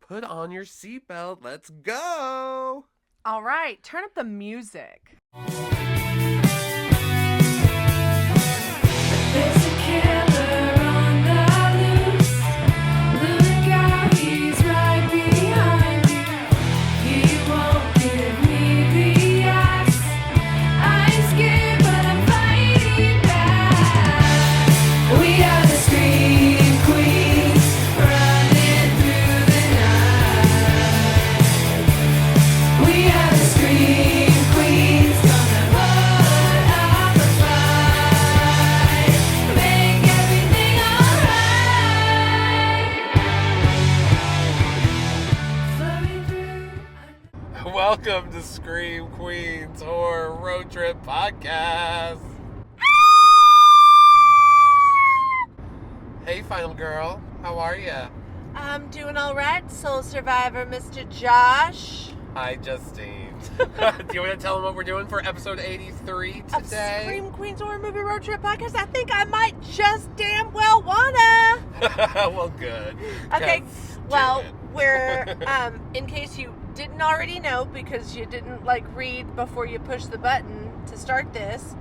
put on your seatbelt. Let's go. All right, turn up the music. There's a killer on the loose. Look out, he's right behind you. He won't give me the ice. I'm scared, but I'm fighting back. We are the scream queens, running through the night. We are the scream queens, gonna put up a fight, make everything alright. Flowing through. Welcome to Scream Queens Horror Road Trip Podcast. Hey, Final Girl. How are ya? I'm doing all right, Soul Survivor, Mr. Josh. Hi, Justine. Do you want to tell them what we're doing for episode 83 Of today? Scream Queens Horror Movie Road Trip Podcast. I think I might just damn well wanna. Well, good. Okay, 'Cause well, do it. we're, in case you didn't already know because you didn't, read before you push the button to start this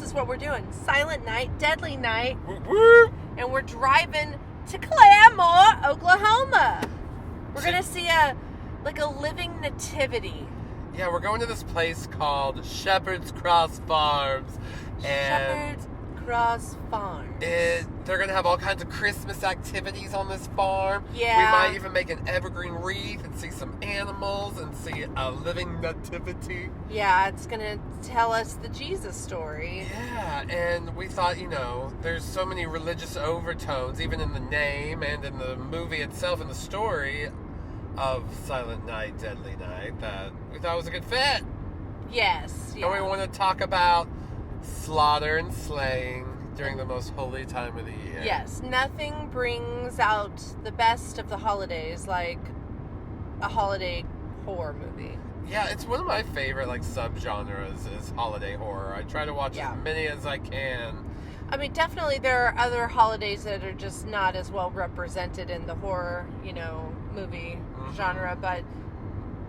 is what we're doing. Silent Night, Deadly Night, Whoop, whoop. and we're driving to Claremore, Oklahoma. We're gonna see a living nativity. Yeah, we're going to this place called Shepherd's Cross Farms. And Shepherd's Cross Farm. they're going to have all kinds of Christmas activities on this farm. Yeah. We might even make an evergreen wreath and see some animals and see a living nativity. Yeah, it's gonna tell us the Jesus story. Yeah, and we thought, there's so many religious overtones, even in the name and in the movie itself, in the story of Silent Night, Deadly Night, that we thought was a good fit. Yes. And we want to talk about slaughter and slaying during the most holy time of the year. Yes, nothing brings out the best of the holidays like a holiday horror movie. Yeah, it's one of my favorite subgenres is holiday horror. I try to watch Yeah. as many as I can. I mean, definitely there are other holidays that are just not as well represented in the horror, movie genre, but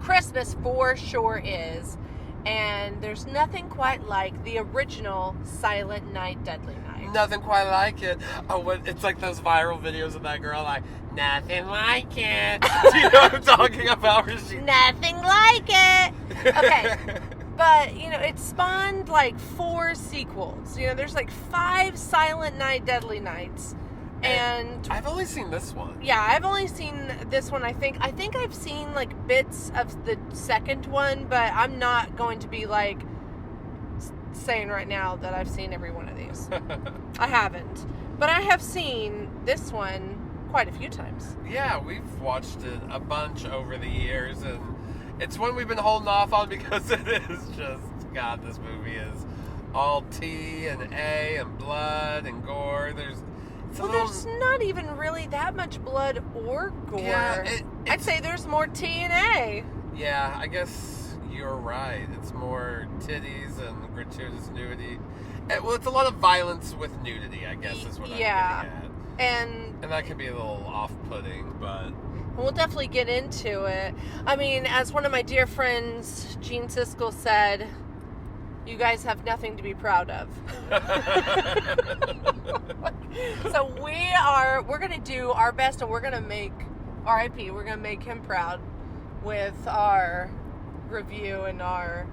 Christmas for sure is. And there's nothing quite like the original Silent Night, Deadly Night. Nothing quite like it. Oh, it's like those viral videos of that girl nothing like it. Do you know what I'm talking about? Where she... Nothing like it. Okay. But, it spawned 4 sequels. There's 5 Silent Night, Deadly Nights. And I've only seen this one. yeah, I've only seen this one, I think. I think I've seen, bits of the second one, but I'm not going to be, saying right now that I've seen every one of these. I haven't. But I have seen this one quite a few times. Yeah, we've watched it a bunch over the years, and it's one we've been holding off on because it is just, God, this movie is all T and A and blood and gore. There's not even really that much blood or gore. Yeah, I'd say there's more T and A. Yeah, I guess you're right. It's more titties and gratuitous nudity. Well, it's a lot of violence with nudity, I guess, is what I'm getting at. And that can be a little off-putting, but... We'll definitely get into it. I mean, as one of my dear friends, Gene Siskel, said, you guys have nothing to be proud of. So we're going to do our best, and we're going to make, R.I.P., we're going to make him proud with our review and our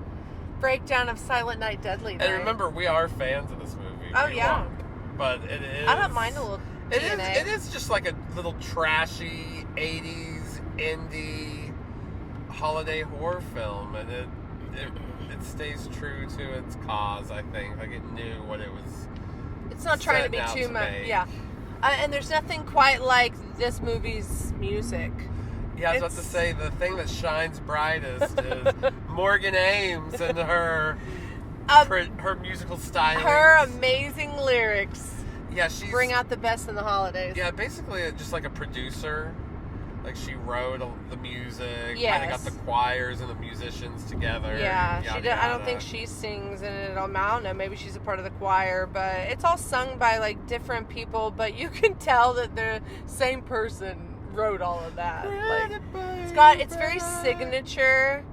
breakdown of Silent Night, Deadly Night. And remember, we are fans of this movie. Oh, We yeah. are. But it is... I don't mind a little It DNA. is just like a little trashy 80s indie holiday horror film, and it stays true to its cause, I think. It knew what it was. It's not trying to be setting out too to much. make. Yeah. And there's nothing quite like this movie's music. Yeah, I was about to say, the thing that shines brightest is Morgan Ames and her musical style. Her amazing lyrics. Yeah, she's... Bring out the best in the holidays. Yeah, basically just like a producer. She wrote the music, Yes. kind of got the choirs and the musicians together. Yeah, yada, I don't yada. think she sings in it. I don't know. Maybe she's a part of the choir, but it's all sung by different people. But you can tell that the same person wrote all of that. Like, it's very signature,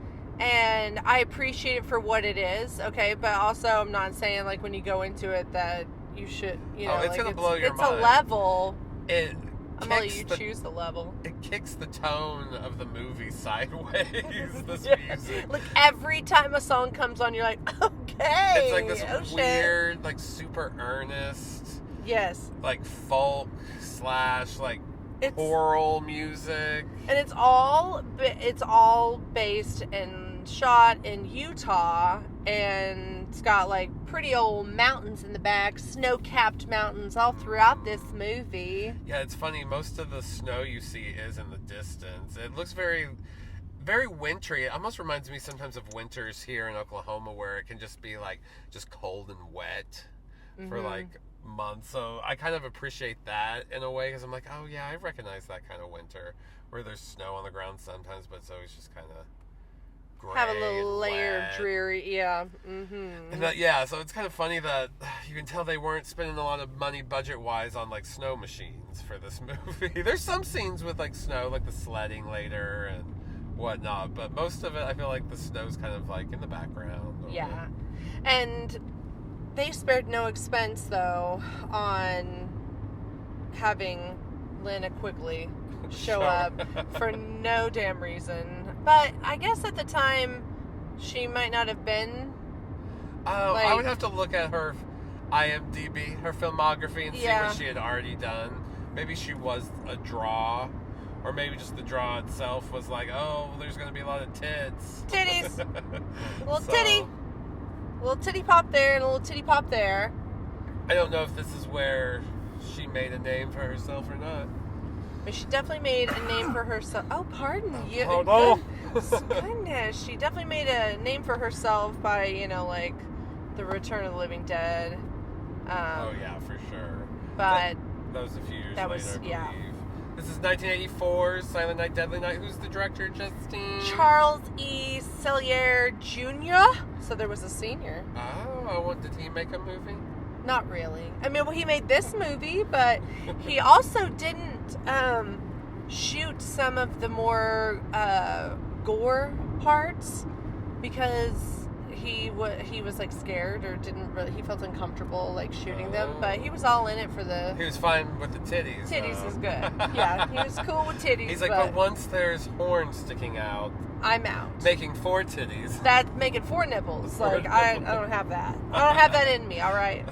and I appreciate it for what it is. Okay, but also I'm not saying like when you go into it that you should, you know, it's like gonna blow your it's mind. a level. I'm gonna let you choose the level. It kicks the tone of the movie sideways. This Yeah. music. Like every time a song comes on, you're like, okay. It's like this oh, shit. weird, like super earnest, Yes. like folk / like It's choral music. and it's all based and shot in Utah, and it's got like pretty old mountains in the back, snow-capped mountains all throughout this movie. Yeah, it's funny. Most of the snow you see is in the distance. It looks very, very wintry. It almost reminds me sometimes of winters here in Oklahoma, where it can just be like just cold and wet for like months. So I kind of appreciate that in a way, because I'm like, oh yeah, I recognize that kind of winter where there's snow on the ground sometimes, but it's always just kind of gray Have a little and layer wet. of dreary, yeah. Mm-hmm. And that, yeah, so it's kind of funny that you can tell they weren't spending a lot of money budget-wise on, like, snow machines for this movie. There's some scenes with, like, snow, like the sledding later and whatnot, but most of it, I feel like the snow's kind of, like, in the background. Yeah. And they spared no expense, though, on having Lena Quigley show up for no damn reason. But I guess at the time, she might not have been. I would have to look at her IMDb, her filmography, and see what she had already done. Maybe she was a draw, or maybe just the draw itself was like, oh, there's going to be a lot of tits. Titties. Little titty pop there and a little titty pop there. I don't know if this is where she made a name for herself or not. But she definitely made a name for herself. Oh, pardon you. Oh, no. Goodness. She definitely made a name for herself by, you know, like, The Return of the Living Dead. Oh, yeah, for sure. But that was a few years that later, was, I believe. yeah. This is 1984's Silent Night, Deadly Night. Who's the director, Justine? Charles E. Sellier Jr. So there was a senior. Oh, did he make a movie? Not really. I mean, well, he made this movie, but he also didn't shoot some of the more gore parts because he was like scared or didn't really. He felt uncomfortable like shooting them, but he was all in it for the. He was fine with the titties. Titties is good. Yeah, he was cool with titties. He's like, but once there's horns sticking out, I'm out. making 4 titties. That's making 4 nipples. Four Like I nipples. don't have that. I don't have that in me. All right.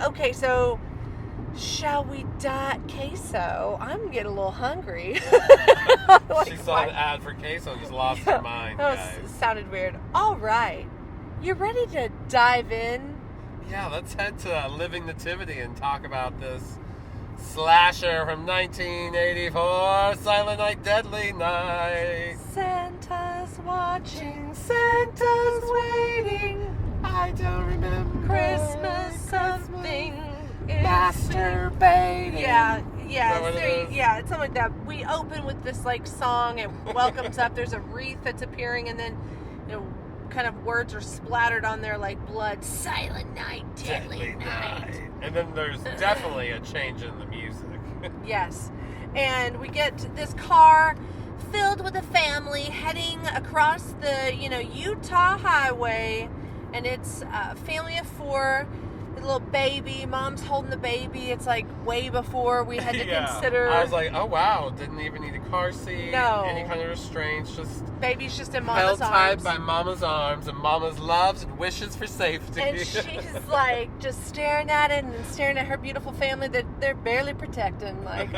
Okay, so shall we dot queso? I'm getting a little hungry. Like, She saw an ad for queso and just lost her mind, that guys. sounded weird. All right, you ready to dive in? Yeah, let's head to Living Nativity and talk about this slasher from 1984, Silent Night, Deadly Night. Santa's watching, Santa's waiting. I don't remember. Christmas something is masturbating. Yeah, Is that what it is? yeah, it's something like that. We open with this like song and welcomes up. There's a wreath that's appearing, and then you know, kind of words are splattered on there like blood. Silent night, deadly night. And then there's definitely a change in the music. Yes, and we get this car filled with a family heading across the Utah highway, and it's a family of 4. The little baby, mom's holding the baby. It's like way before we had to consider. I was like, oh wow, didn't even need a car seat. No. Any kind of restraints, just Baby's just in held mama's tight arms. by mama's arms, and mama's loves and wishes for safety. And she's like just staring at it and staring at her beautiful family that they're barely protecting. Like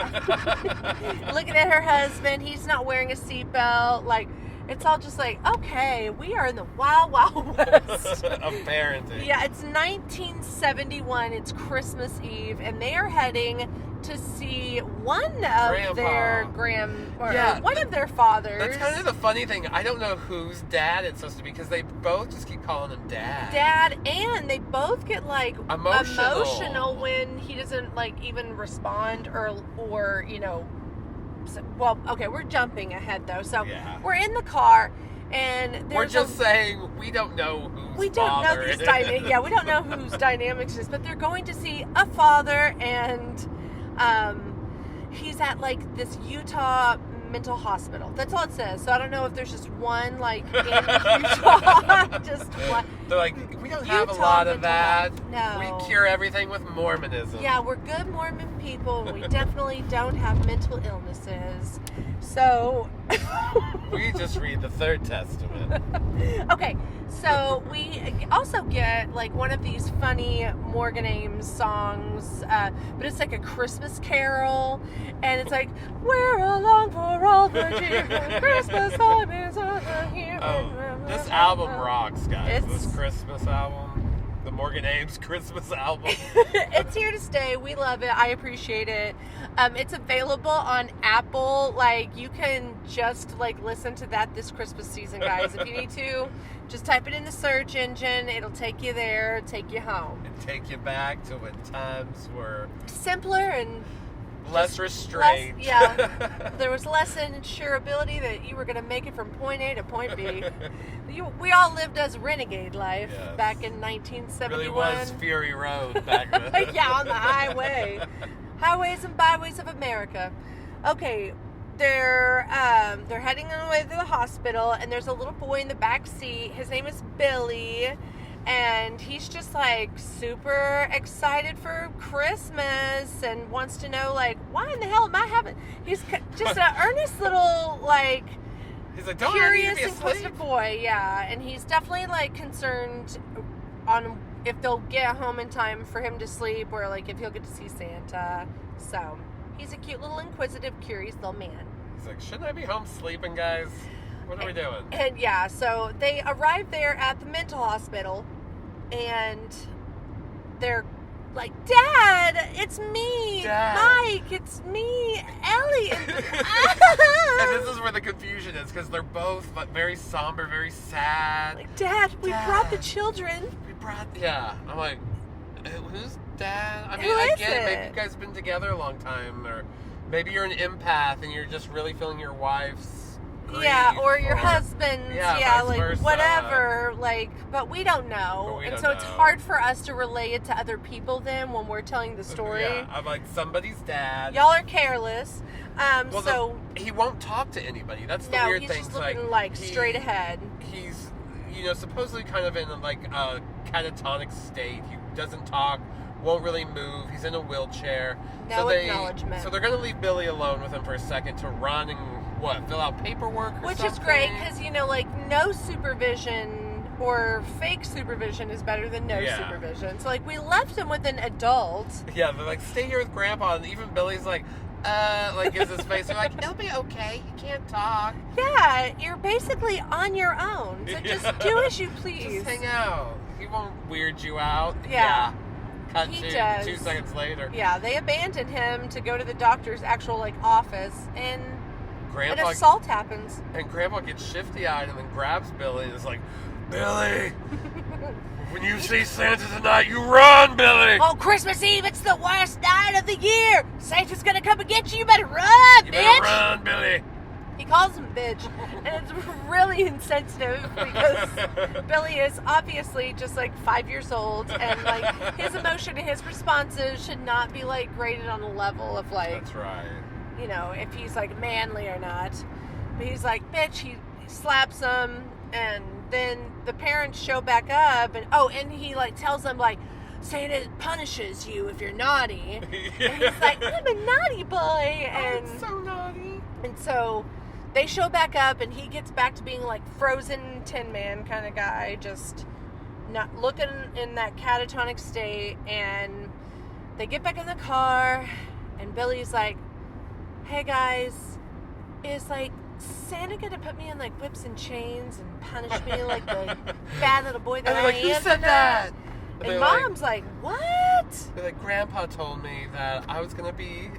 looking at her husband, he's not wearing a seatbelt. Like it's all just like, okay, we are in the wild, wild west. Of parenting. Yeah, it's 1971. It's Christmas Eve, and they are heading to see one of their one of their fathers. That's kind of the funny thing. I don't know whose dad it's supposed to be because they both just keep calling him Dad. And they both get like emotional when he doesn't like even respond or well, okay, we're jumping ahead though. So we're in the car and we're just saying we don't know whose we don't know father these it is. dynamics. Yeah, we don't know whose dynamics it is, but they're going to see a father and he's at like this Utah mental hospital. That's all it says. So I don't know if there's just one like in Utah. Just one. They're like, we don't have a Utah lot of mental that. No. We cure everything with Mormonism. Yeah, we're good Mormon people. We definitely don't have mental illnesses. So We just read the Third Testament. okay, so we also get like one of these funny Morgan Ames songs, but it's like a Christmas carol, and it's like, we're along for all the cheer, Christmas time is here. Oh, this album rocks, guys. It's- This Christmas album. The Morgan Ames Christmas album. It's here to stay. We love it. I appreciate it. It's available on Apple. Like, you can just like listen to that this Christmas season, guys. If you need to, just type it in the search engine. It'll take you there, take you home. And take you back to when times were Simpler and less restrained. yeah. There was less insurability that you were going to make it from point A to point B. We all lived as renegade life Yes. back in It 1971. really was Fury Road back then. Yeah, on the highway. Highways and byways of America. Okay, they're heading on the way to the hospital, and there's a little boy in the back seat. His name is Billy, and he's just like super excited for Christmas and wants to know like, why in the hell am I having? He's just an earnest little like He's like, don't curious, be asleep. inquisitive boy. Yeah, and he's definitely like concerned on if they'll get home in time for him to sleep, or like if he'll get to see Santa. So he's a cute little inquisitive, curious little man. He's like, shouldn't I be home sleeping, guys? What are we doing? And yeah, so they arrive there at the mental hospital, and they're like, Dad, it's me, Dad. Mike, it's me, Ellie. And this is where the confusion is, because they're both like, very somber, very sad. Like, Dad, we Dad. brought the children. Yeah. I'm like, who's Dad? I mean, Who I is get it. Maybe it? you guys have been together a long time, or maybe you're an empath and you're just really feeling your wife's grief, Yeah, or your husband's, Yeah, yeah, vice like versa. whatever, like, but we don't know. But we And don't so it's know. hard for us to relay it to other people then when we're telling the story. Yeah, I'm like, somebody's dad. Y'all are careless. Well, So, he won't talk to anybody. That's the no, weird he's thing. just looking like straight ahead. He's, supposedly kind of in like a catatonic state. He doesn't talk, won't really move. He's in a wheelchair. No acknowledgement. So they're going to leave Billy alone with him for a second to run and fill out paperwork or Which something. is great because, like, no supervision or fake supervision is better than no Yeah. supervision. So, like, we left him with an adult. Yeah, they're like, stay here with Grandpa. And even Billy's like gives his face. They're like, it'll be okay. He can't talk. Yeah, you're basically on your own. So just do as you please. Just hang out. He won't weird you out. Yeah. Cut He to does. 2 seconds later. Yeah, they abandoned him to go to the doctor's actual, like, office, and an Grandpa assault happens. And Grandpa gets shifty-eyed and then grabs Billy and is like, Billy, when you see Santa tonight, you run, Billy! Oh, Christmas Eve, it's the worst night of the year! Santa's gonna come and get you, you better run, You bitch! better run, Billy! He calls him bitch, and it's really insensitive because Billy is obviously just like 5 years old, and like his emotion and his responses should not be like graded on a level of like, That's right. if he's like manly or not. But he's like, bitch, he slaps him, and then the parents show back up, and he like tells them like, Santa punishes you if you're naughty. And he's like, I'm a naughty boy, and I'm so naughty. and so they show back up, and he gets back to being like frozen Tin Man kind of guy, just not looking in that catatonic state. And they get back in the car, and Billy's like, hey guys, is like Santa gonna put me in like whips and chains and punish me like the bad little boy that And they're I like, who am said tonight?" that? And they're Mom's like, what? They're like, Grandpa told me that I was going to be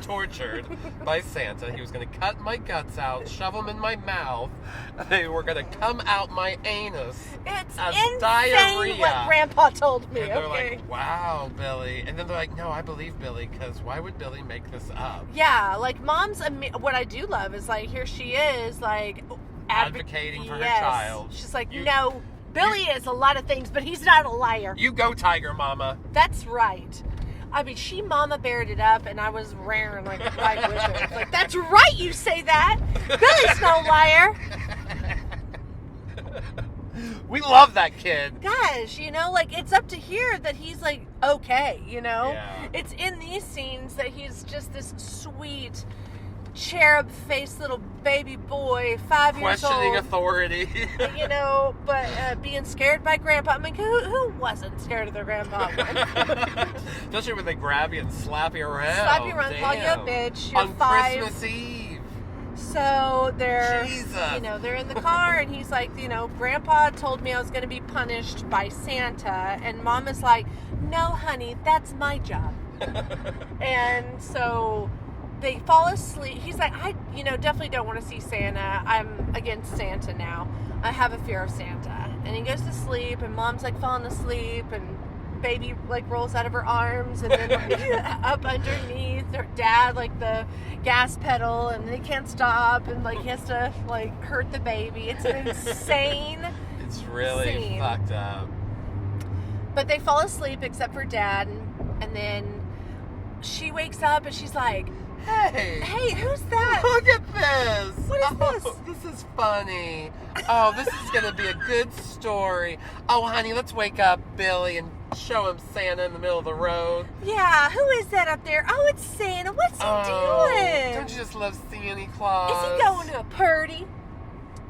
tortured by Santa. He was going to cut my guts out, shove them in my mouth, and they were going to come out my anus. It's As insane diarrhea. what Grandpa told me. And they're Okay. like, wow, Billy. And then they're like, no, I believe Billy, because why would Billy make this up? Yeah, like Mom's. What I do love is like here she is like Advocating for her yes. child. She's like, You- no, Billy is a lot of things, but he's not a liar. You go, Tiger Mama. That's right. I mean, she mama bared it up, and I was raring like right with her. It's like, that's right, you say that. Billy's no liar. We love that kid. Gosh, you know, like, it's up to here that he's, like, okay, you know? Yeah. It's in these scenes that he's just this sweet, cherub-faced little baby boy, 5 years old. Questioning authority. You know, but being scared by Grandpa. I mean, who wasn't scared of their grandpa? Especially when they grab you and slap you around. Slap you around, call you a Damn. bitch. You're On 5. Christmas Eve. So they're, Jesus. you know, they're in the car, and he's like, you know, Grandpa told me I was going to be punished by Santa, and Mom is like, no, honey, that's my job. And so they fall asleep. He's like, I, you know, definitely don't want to see Santa. I'm against Santa now. I have a fear of Santa. And he goes to sleep, and Mom's like falling asleep, and baby like rolls out of her arms, and then up underneath her dad like the gas pedal, and they can't stop, and like he has to like hurt the baby. It's an insane It's really scene. fucked up. But they fall asleep except for Dad, and then she wakes up and she's like, Hey. hey, who's that? Look at this. What is this? This is funny. Oh, this is going to be a good story. Oh, honey, let's wake up Billy and show him Santa in the middle of the road. Yeah, who is that up there? Oh, it's Santa. What's he doing? Don't you just love Santa Claus? Is he going to a party?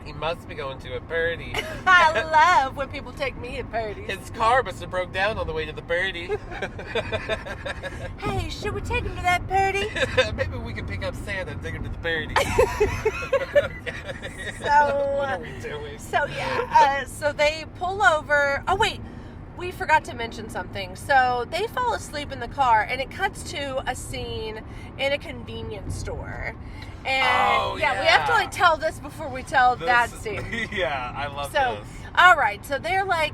He must be going to a party. I love when people take me to parties. His car must have broke down on the way to the party. Hey, should we take him to that party? Maybe we can pick up Santa and take him to the party. So, what are we doing? So yeah, so they pull over. Oh wait, we forgot to mention something. So they fall asleep in the car, and it cuts to a scene in a convenience store. And we have to like tell this before we tell that scene. Yeah, I love So, this. all right, so they're like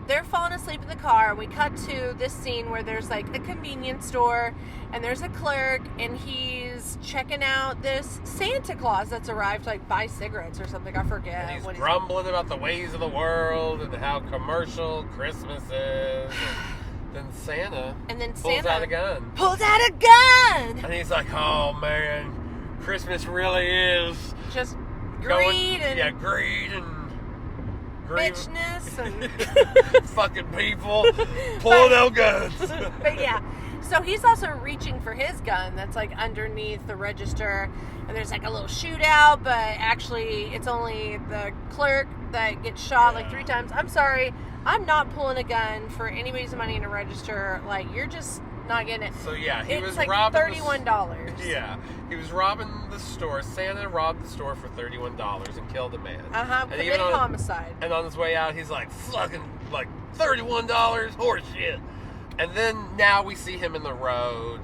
they're falling asleep in the car. We cut to this scene where there's like a convenience store, and there's a clerk, and he's checking out this Santa Claus that's arrived to like buy cigarettes or something. I forget. And he's what grumbling about the ways of the world and how commercial Christmas is. Then Santa pulls out a gun. Pulls out a gun. And he's like, oh man, Christmas really is Just going- greed and greed and bitchness and fucking people pulling out guns. But yeah, so he's also reaching for his gun that's like underneath the register, and there's like a little shootout, but actually it's only the clerk that gets shot like 3 times. I'm sorry, I'm not pulling a gun for anybody's money in a register. Like, you're just not getting it. So yeah, he It's was like robbing $31. Yeah, he was robbing the store. Santa robbed the store for $31 and killed a man. And Committing even on- homicide. And on his way out, he's like, fucking, like, $31, horseshit. And then now we see him in the road,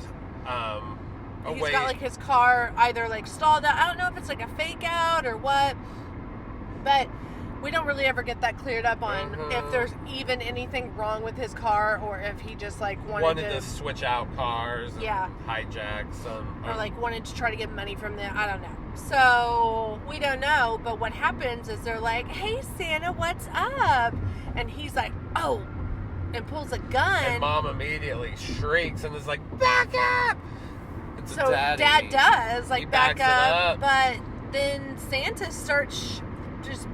He's away. got like his car either like stalled out. I don't know if it's like a fake out or what, but we don't really ever get that cleared up on if there's even anything wrong with his car, or if he just like wanted to switch out cars and Yeah. hijack some. or like wanted to try to get money from them. I don't know. So we don't know. But what happens is they're like, "Hey Santa, what's up?" And he's like, "Oh," and pulls a gun. And Mom immediately shrieks and is like, back up! It's So Daddy. Dad does He like backs back it up, up. but then Santa starts just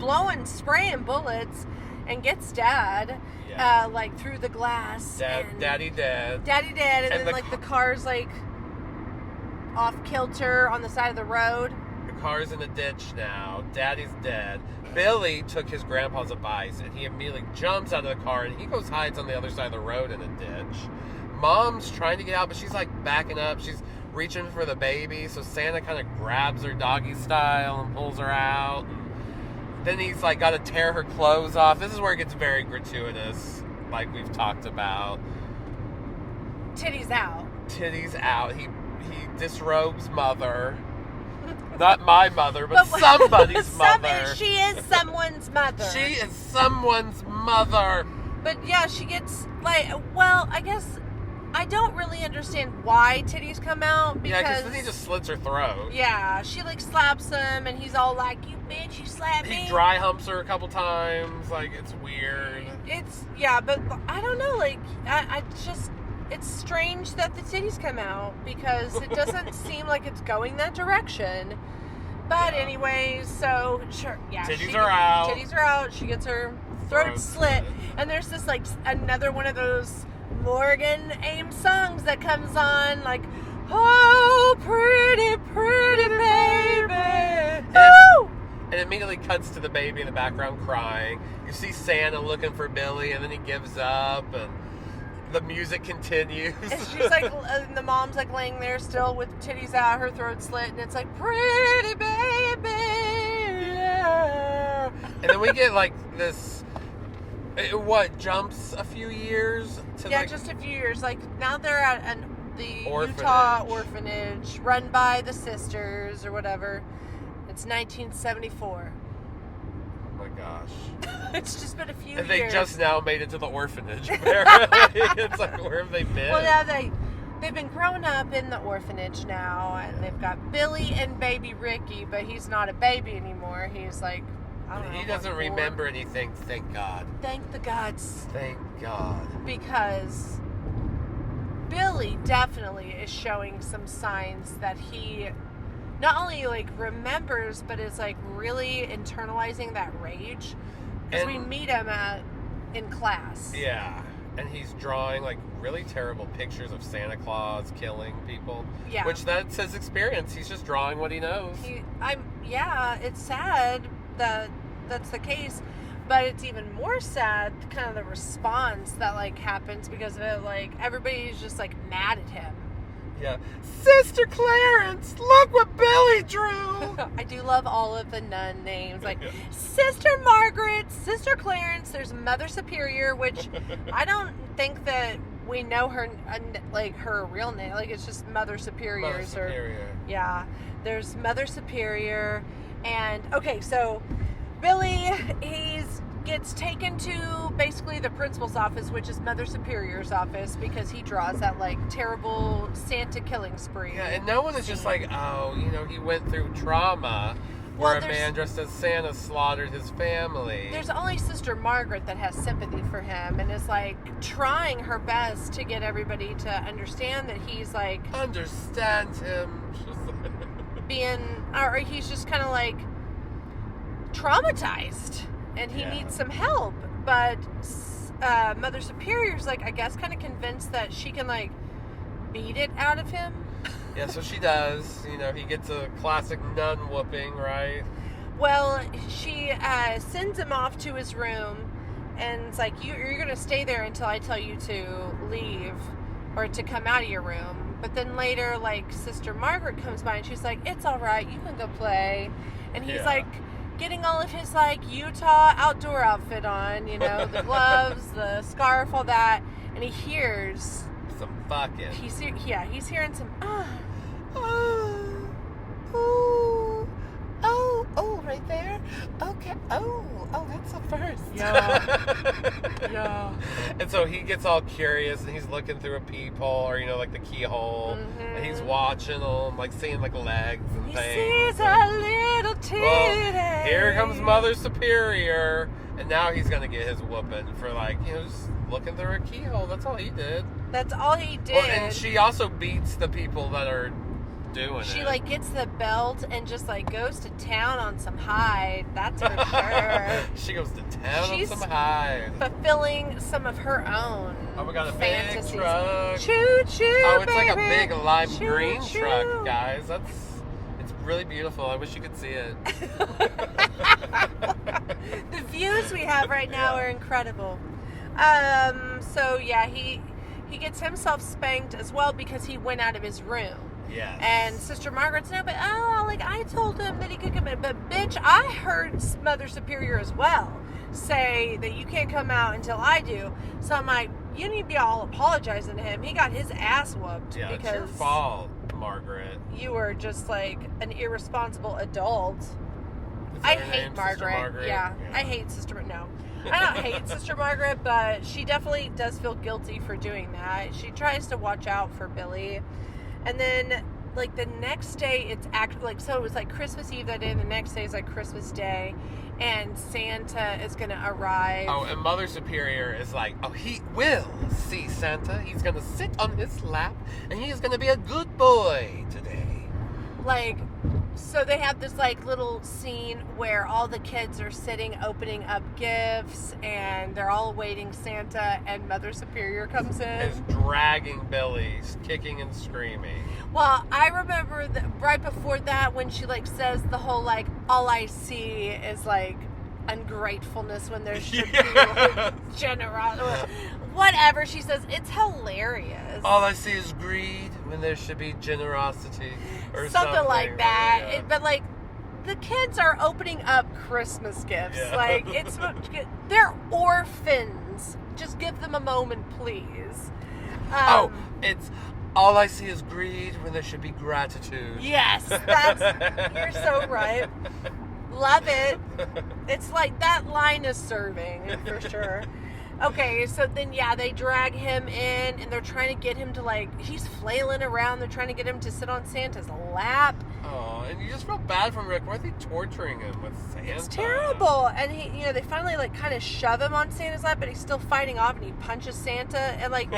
spraying bullets, and gets Dad Yeah. like through the glass. and Daddy dead. Daddy dead, and And then the like the car's like off kilter on the side of the road. The car's in a ditch now. Daddy's dead. Billy took his grandpa's advice and he immediately jumps out of the car and he goes hides on the other side of the road in a ditch. Mom's trying to get out, but she's like backing up. She's reaching for the baby, so Santa kind of grabs her doggy style and pulls her out. And then he's like got to tear her clothes off. This is where it gets very gratuitous, like we've talked about. Titties out. Titties out. He disrobes mother. Not my mother, but But- somebody's mother. She is someone's mother. She is someone's mother. But yeah, she gets like, well, I guess I don't really understand why titties come out, Yeah, because because then he just slits her throat. yeah, she like slaps him, and he's all like, "You bitch, you slapped me." He dry humps her a couple times. Like, it's weird. It's yeah, but I don't know. Like, I just it's strange that the titties come out because it doesn't seem like it's going that direction. But Yeah. anyways, so sure, yeah. Titties are out. Titties are out. She gets her throat slit, and there's this like another one of those Morgan Ames songs that comes on, like, "Oh, pretty, pretty baby." Woo! And it immediately cuts to the baby in the background crying. You see Santa looking for Billy, and then he gives up, and the music continues. And she's like, and the mom's like laying there still with titties out, her throat slit, and it's like, "Pretty baby." Yeah. And then we get like this, what, jumps a few years to Yeah, like, just a few years. Like now they're at the Orphanage. Utah orphanage run by the sisters or whatever. It's 1974. oh my gosh. It's just been a few And years. they just now made it to the orphanage, apparently. It's like, where have they been? Well, yeah, they've been growing up in the orphanage now, and they've got Billy and baby Ricky, but he's not a baby anymore. He's like, I don't know. He doesn't what, 4? remember anything, thank God. Thank the gods. Thank God. Because Billy definitely is showing some signs that he not only like remembers, but is like really internalizing that rage. Because we And- meet him in class. Yeah. And he's drawing like really terrible pictures of Santa Claus killing people. Yeah. Which that's his experience. He's just drawing what he knows. It's sad that that's the case, but it's even more sad kind of the response that like happens because of it. Like everybody's just like mad at him. Yeah. Sister Clarence, look what Billy drew. I do love all of the nun names, like Yeah. Sister Margaret, Sister Clarence. There's Mother Superior, which I don't think that we know her like her real name. Like it's just Mother Superior. Mother Superior. Yeah, there's Mother Superior, and okay, so Billy gets taken to basically the principal's office, which is Mother Superior's office, because he draws that like terrible Santa killing spree. Yeah, and no one is just like, oh, you know, he went through trauma where Well, a man dressed as Santa slaughtered his family. There's only Sister Margaret that has sympathy for him and is like trying her best to get everybody to understand that he's like Understand him. or he's just kind of like traumatized and he Yeah. needs some help. But Mother Superior's like, I guess, kind of convinced that she can like beat it out of him. Yeah, so she does. You know, he gets a classic nun whooping, right? Well, she sends him off to his room and it's like, you're going to stay there until I tell you to leave or to come out of your room. But then later, like, Sister Margaret comes by and she's like, it's all right, you can go play. And he's Yeah. like getting all of his like Utah outdoor outfit on, you know, the gloves, the scarf, all that. And he hears, Some fucking. he's hearing some, Oh, right there. Okay. Oh, that's a first. Yeah. And so he gets all curious and he's looking through a peephole or, you know, like the keyhole. And he's watching them, like seeing like legs and He things. sees a little titty. Well, here comes Mother Superior. And now he's going to get his whooping for like, you know, just looking through a keyhole. That's all he did. That's all he did. Well, and she also beats the people that are doing it. She like gets the belt and just like goes to town on some hide. That's for sure. She goes to town She's on some hide. Fulfilling some of her own Oh, we got a fantasies. big truck. Choo choo. Oh, it's like a baby. big lime Choo, green choo. truck, guys. It's really beautiful. I wish you could see it. The views we have right now are incredible. So yeah, he gets himself spanked as well because he went out of his room. Yes. And Sister Margaret's no, but like I told him that he could come in. But bitch, I heard Mother Superior as well say that you can't come out until I do. So I'm like, you need to be all apologizing to him. He got his ass whooped Yeah, it's because your fault, Margaret. you were just like an irresponsible adult. Is that I her hate name, Sister Margaret. Yeah, I hate Sister. No, I don't hate Sister Margaret, but she definitely does feel guilty for doing that. She tries to watch out for Billy, and then like the next day it's actually like, so it was like Christmas Eve that day, and the next day is like Christmas Day, and Santa is gonna arrive. Oh, and Mother Superior is like, oh, he will see Santa. He's gonna sit on his lap, and he is gonna be a good boy today. Like, so they have this like little scene where all the kids are sitting opening up gifts, and they're all awaiting Santa, and Mother Superior comes in. Is dragging Billy, kicking and screaming. Well, I remember that right before that when she like says the whole like, all I see is like ungratefulness when there should be generosity. Whatever she says, it's hilarious. All I see is greed when there should be generosity, or something like that. Yeah. But like, the kids are opening up Christmas gifts. Yeah. Like, they're orphans. Just give them a moment, please. It's all I see is greed when there should be gratitude. Yes, you're so right. Love it. It's like that line is serving for sure. Okay, so then they drag him in, and they're trying to get him to like, he's flailing around. They're trying to get him to sit on Santa's lap. Oh, and you just feel bad for him. Like, why are they torturing him with Santa? It's terrible. And he, they finally like kind of shove him on Santa's lap, but he's still fighting off, and he punches Santa and like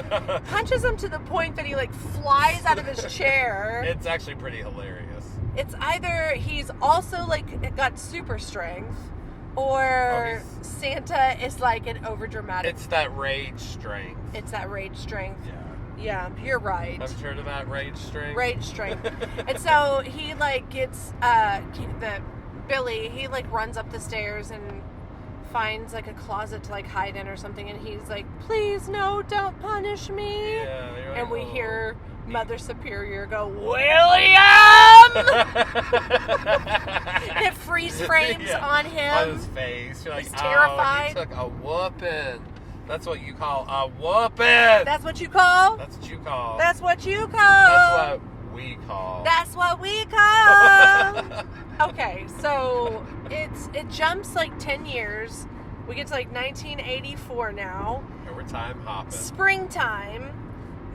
punches him to the point that he like flies out of his chair. It's actually pretty hilarious. It's either he's also like got super strength, or Santa is like an overdramatic. It's that rage strength. It's that rage strength. Yeah. Yeah, you're right. Have you heard of that rage strength? Rage strength. And so he like gets Billy, he like runs up the stairs and finds like a closet to like hide in or something, and he's like, please no, don't punish me. Yeah, you're like, and we oh. hear Mother Superior go, William! And it freeze frames on him. On his face. You're like, he's terrified. Oh, he took a whooping. That's what you call a whooping. That's what you call? That's what you call. That's what you call. That's what we call. That's what we call. Okay, so it jumps like 10 years. We get to like 1984 now. And we're time hopping. Springtime.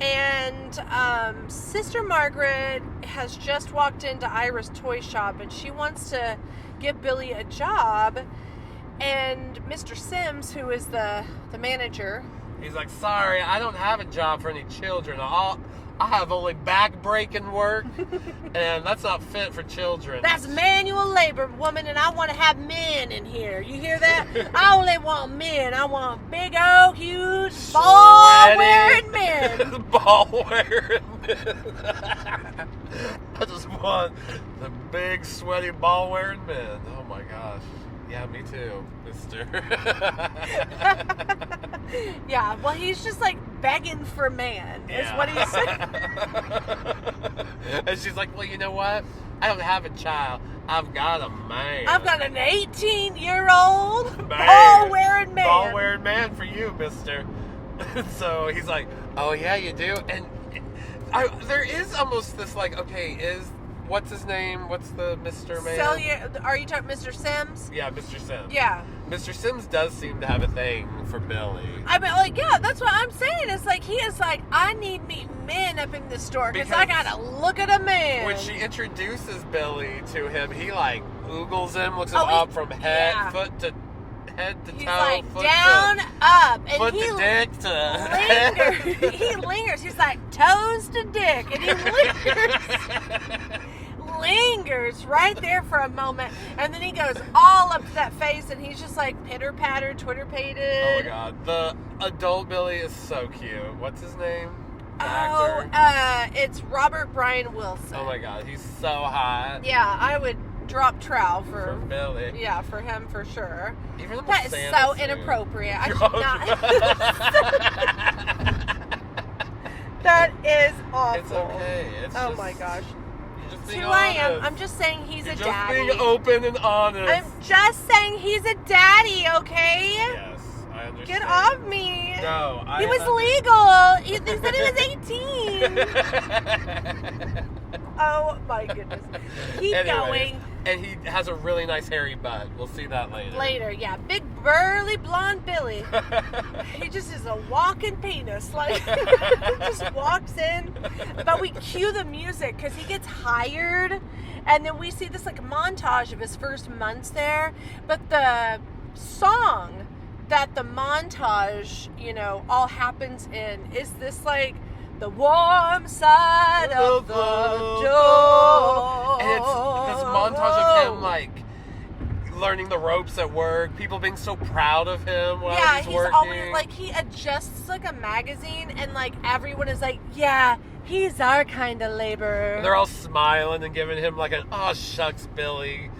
And Sister Margaret has just walked into Ira's toy shop, and she wants to give Billy a job. And Mr. Sims, who is the manager, he's like, sorry, I don't have a job for any children. I have only back-breaking work, and that's not fit for children. That's manual labor, woman, and I want to have men in here. You hear that? I only want men. I want big old, huge, ball-wearing men. Ball-wearing men. I just want the big, sweaty, ball-wearing men. Oh, my gosh. Yeah, me too, mister. Yeah, well, he's just like begging for man, is what he's saying. And she's like, well, you know what? I don't have a child. I've got a man. I've got an 18-year-old ball-wearing man. Ball-wearing man for you, mister. So he's like, oh, yeah, you do? And there is almost this like, okay, what's his name? What's the Mr. Man? Are you talking Mr. Sims? Yeah, Mr. Sims. Yeah. Mr. Sims does seem to have a thing for Billy. I mean, like, yeah, that's what I'm saying. It's like, he is like, I need me men up in this store because I gotta look at a man. When she introduces Billy to him, he like oogles him, looks him up from head to He's toe. like foot down, to, up, and foot he to dick to lingers. He lingers. He's like toes to dick, and he lingers right there for a moment, and then he goes all up to that face, and he's just like pitter patter, Twitter pated. Oh my god, the adult Billy is so cute. What's his name? The actor? It's Robert Brian Wilson. Oh my god, he's so hot. Yeah, I would drop trowel For Billy. Yeah, for him for sure. Even that is Santa so suit. Inappropriate. I should not. That is awful. It's okay. It's oh just, my gosh. You're just It's being who honest. I am. I'm just saying he's You're a just daddy. being open and honest. I'm just saying he's a daddy, okay? Yes, I understand. Get off me. No, He was legal. They said he was 18. Oh my goodness. Keep Anyways, going. And he has a really nice hairy butt. We'll see that later. Later, yeah. Big, burly, blonde Billy. He just is a walking penis. Like, he just walks in. But we cue the music because he gets hired. And then we see this, like, montage of his first months there. But the song that the montage, you know, all happens in is this, like, the warm side of the door. And it's this montage of him, like, learning the ropes at work, people being so proud of him while he's working. Always, like, he adjusts, like, a magazine, and, like, everyone is like, yeah, he's our kind of laborer. They're all smiling and giving him, like, an, oh, shucks, Billy.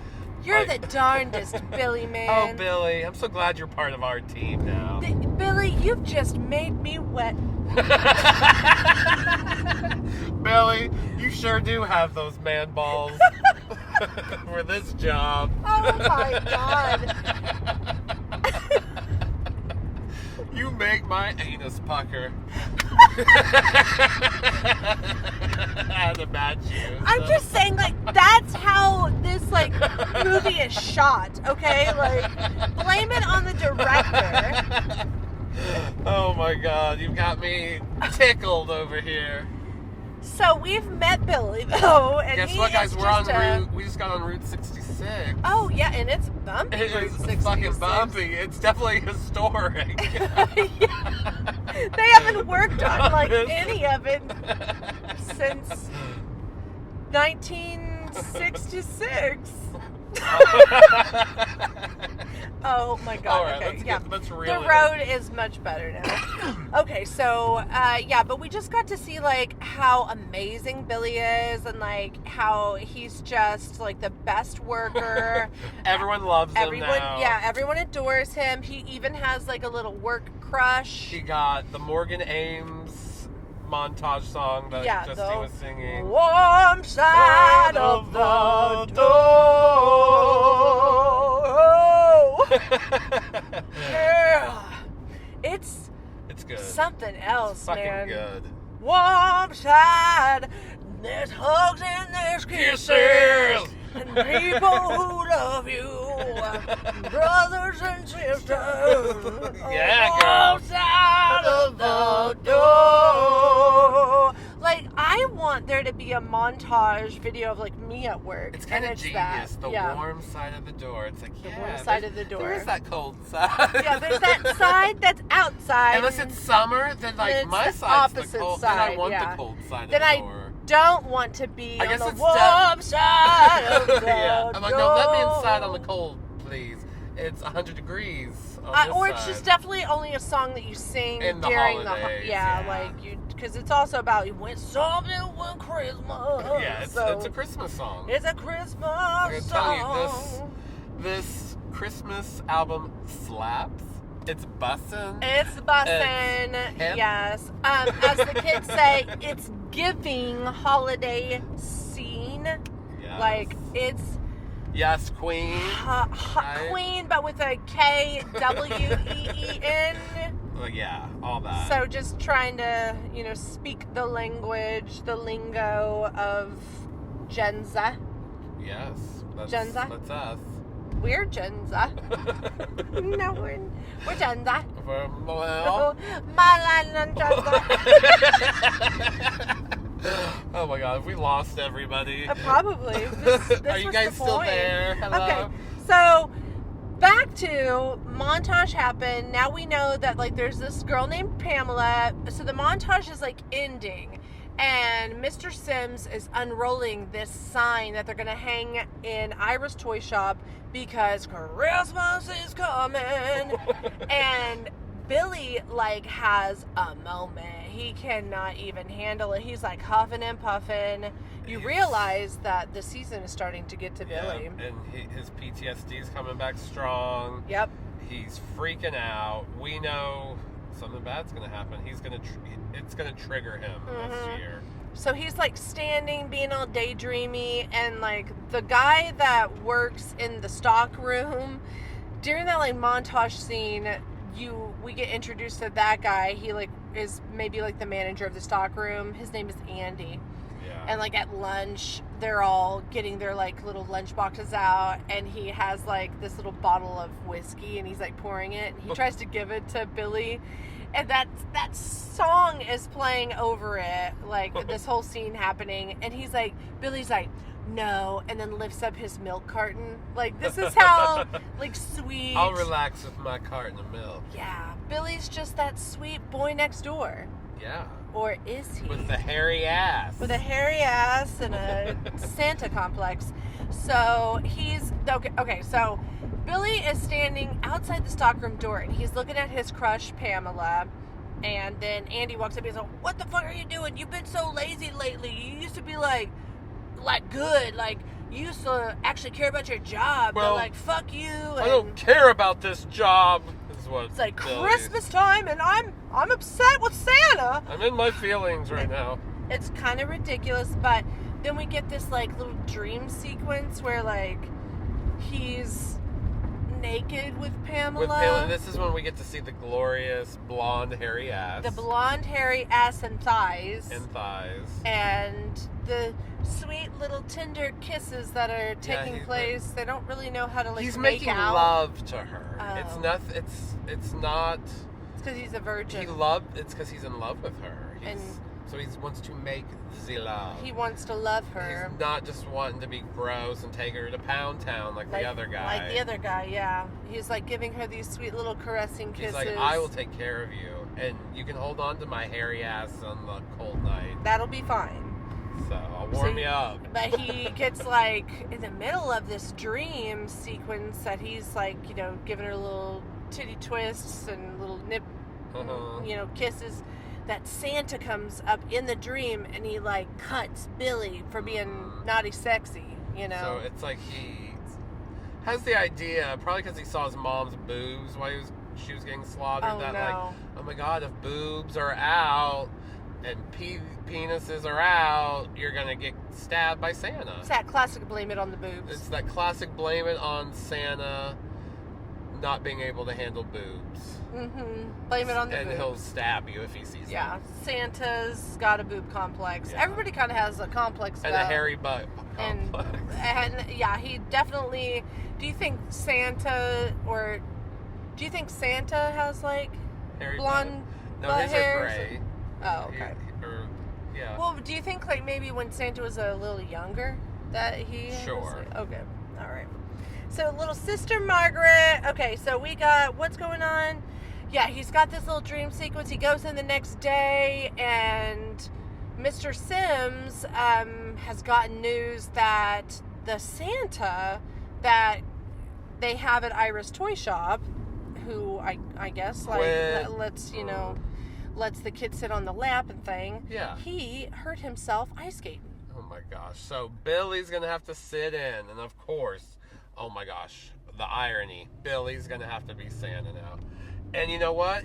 You're like, the darndest, Billy, man. Oh, Billy, I'm so glad you're part of our team now. Billy, you've just made me wet. Billy, you sure do have those man balls for this job. Oh my God. You make my anus pucker. Out of bad shoes. I'm just saying, like, that's how this, like, movie is shot, okay? Like, blame it on the director. Oh my God, you've got me tickled over here. So we've met Billy, though, and Guess he what, guys? is We're on just route. We just got on Route 66. Oh yeah, and it's bumpy. It Route is 66. fucking bumpy. It's definitely historic. Yeah. They haven't worked on like any of it since 1966. Oh my God. All right, okay, let's reel the it road is much better now. Okay, so yeah, but we just got to see like how amazing Billy is, and like how he's just like the best worker. Everyone loves him now. Yeah, everyone adores him. He even has like a little work crush. He got the Morgan Ames montage song that Justine was singing. Warm side of the door. Yeah. It's good. something else, It's fucking man. good. Warm side, there's hugs and there's kisses, and people who love you, brothers and sisters. Yeah, Warm girl. side of the door. Like, I want there to be a montage video of like me at work. It's kind of and genius. that. The Yeah. warm side of the door. It's like, The yeah, warm side there's- of the door. There is that cold side. Yeah, there's that side that's outside. Unless it's summer, then like It's my the side's the opposite cold. Then I side, want yeah. the cold side Then of the I door. don't want to be I on guess the it's warm side of the yeah. I'm like, no, let me inside on the door. cold, please. It's 100 degrees on this Or it's side. just definitely only a song that you sing In the during holidays, yeah, yeah. like you, because it's also about when something when Christmas. Yeah, it's so a Christmas song. it's a Christmas I'm telling you, song. this Christmas album slaps. It's bussin'. It's bussin', It's hip. yes. As the kids say, it's giving holiday scene. Yes. Like it's Yes, Queen. Right. Queen, but with a Kween. Well, yeah, all that. So just trying to, speak the language, the lingo of Gen Z. Yes. That's, Gen Z? That's us. We're Gen Z. No, we're Gen Z. Well, Malan Gen oh my God, have we lost everybody? Probably. This Are you was guys the still point. there? Hello? Okay, so back to montage happened. Now we know that like there's this girl named Pamela. So the montage is like ending, and Mr. Sims is unrolling this sign that they're gonna hang in Ira's toy shop because Christmas is coming. And Billy like has a moment. He cannot even handle it. He's like huffing and puffing. You realize that the season is starting to get to Billy. Yeah, and his PTSD is coming back strong. Yep. He's freaking out. We know something bad's gonna happen. It's gonna trigger him this year. So he's like standing, being all daydreamy, and like the guy that works in the stock room during that like montage scene, we get introduced to that guy. He like is maybe like the manager of the stock room. His name is Andy. Yeah. And like at lunch, they're all getting their like little lunch boxes out, and he has like this little bottle of whiskey, and he's like pouring it. And he tries to give it to Billy, and that song is playing over it, like this whole scene happening. And he's like, Billy's like, no, and then lifts up his milk carton. Like, this is how like sweet. I'll relax with my carton of milk. Yeah, Billy's just that sweet boy next door. Yeah. Or is he? With the hairy ass. With a hairy ass and a Santa complex. So he's okay. So Billy is standing outside the stockroom door, and he's looking at his crush Pamela. And then Andy walks up and he's like, "What the fuck are you doing? You've been so lazy lately. You used to be like good. Like you used to actually care about your job. Well, but like fuck you." And I don't care about this job. Is what it's like Billy- Christmas time, and I'm upset with Santa. I'm in my feelings right now. It's kind of ridiculous, but then we get this like little dream sequence where like he's naked with Pamela. With Pamela, this is when we get to see the glorious blonde hairy ass. The blonde hairy ass and thighs. And thighs. And the sweet little tender kisses that are taking place. They don't really know how to like He's make making out. love to her. Oh. It's not. It's not. It's because he's a virgin. It's because he's in love with her. So he wants to make the love. He wants to love her. He's not just wanting to be gross and take her to Pound Town like the other guy. Like the other guy, yeah. He's like giving her these sweet little caressing kisses. He's like, I will take care of you, and you can hold on to my hairy ass on the cold night. That'll be fine. So I'll warm you up. But he gets like in the middle of this dream sequence that he's like, you know, giving her little titty twists and little nip, you know, kisses. That Santa comes up in the dream and he like cuts Billy for being naughty sexy, you know. So it's like he has the idea, probably because he saw his mom's boobs while she was getting slaughtered. Oh, that no. like, oh my god, if boobs are out and penises are out, you're gonna get stabbed by Santa. It's that classic blame it on the boobs. It's that classic blame it on Santa not being able to handle boobs. Blame it on the and boobs. he'll stab you if he sees Yeah, them. Santa's got a boob complex. Yeah. Everybody kind of has a complex And about a hairy butt complex. and yeah, he definitely. Do you think Santa has like Hairy blonde butt. No, butt his hairs? are gray. Oh, okay. Yeah. Well, do you think like maybe when Santa was a little younger that he Sure. Okay. All right. So little sister Margaret. Okay, so we got what's going on? Yeah, he's got this little dream sequence. He goes in the next day, and Mr. Sims has gotten news that the Santa that they have at Ira's toy shop, who I guess like lets the kids sit on the lap and thing. Yeah. He hurt himself ice skating. Oh my gosh. So Billy's gonna have to sit in, and of course, oh my gosh, the irony. Billy's gonna have to be Santa now. And you know what?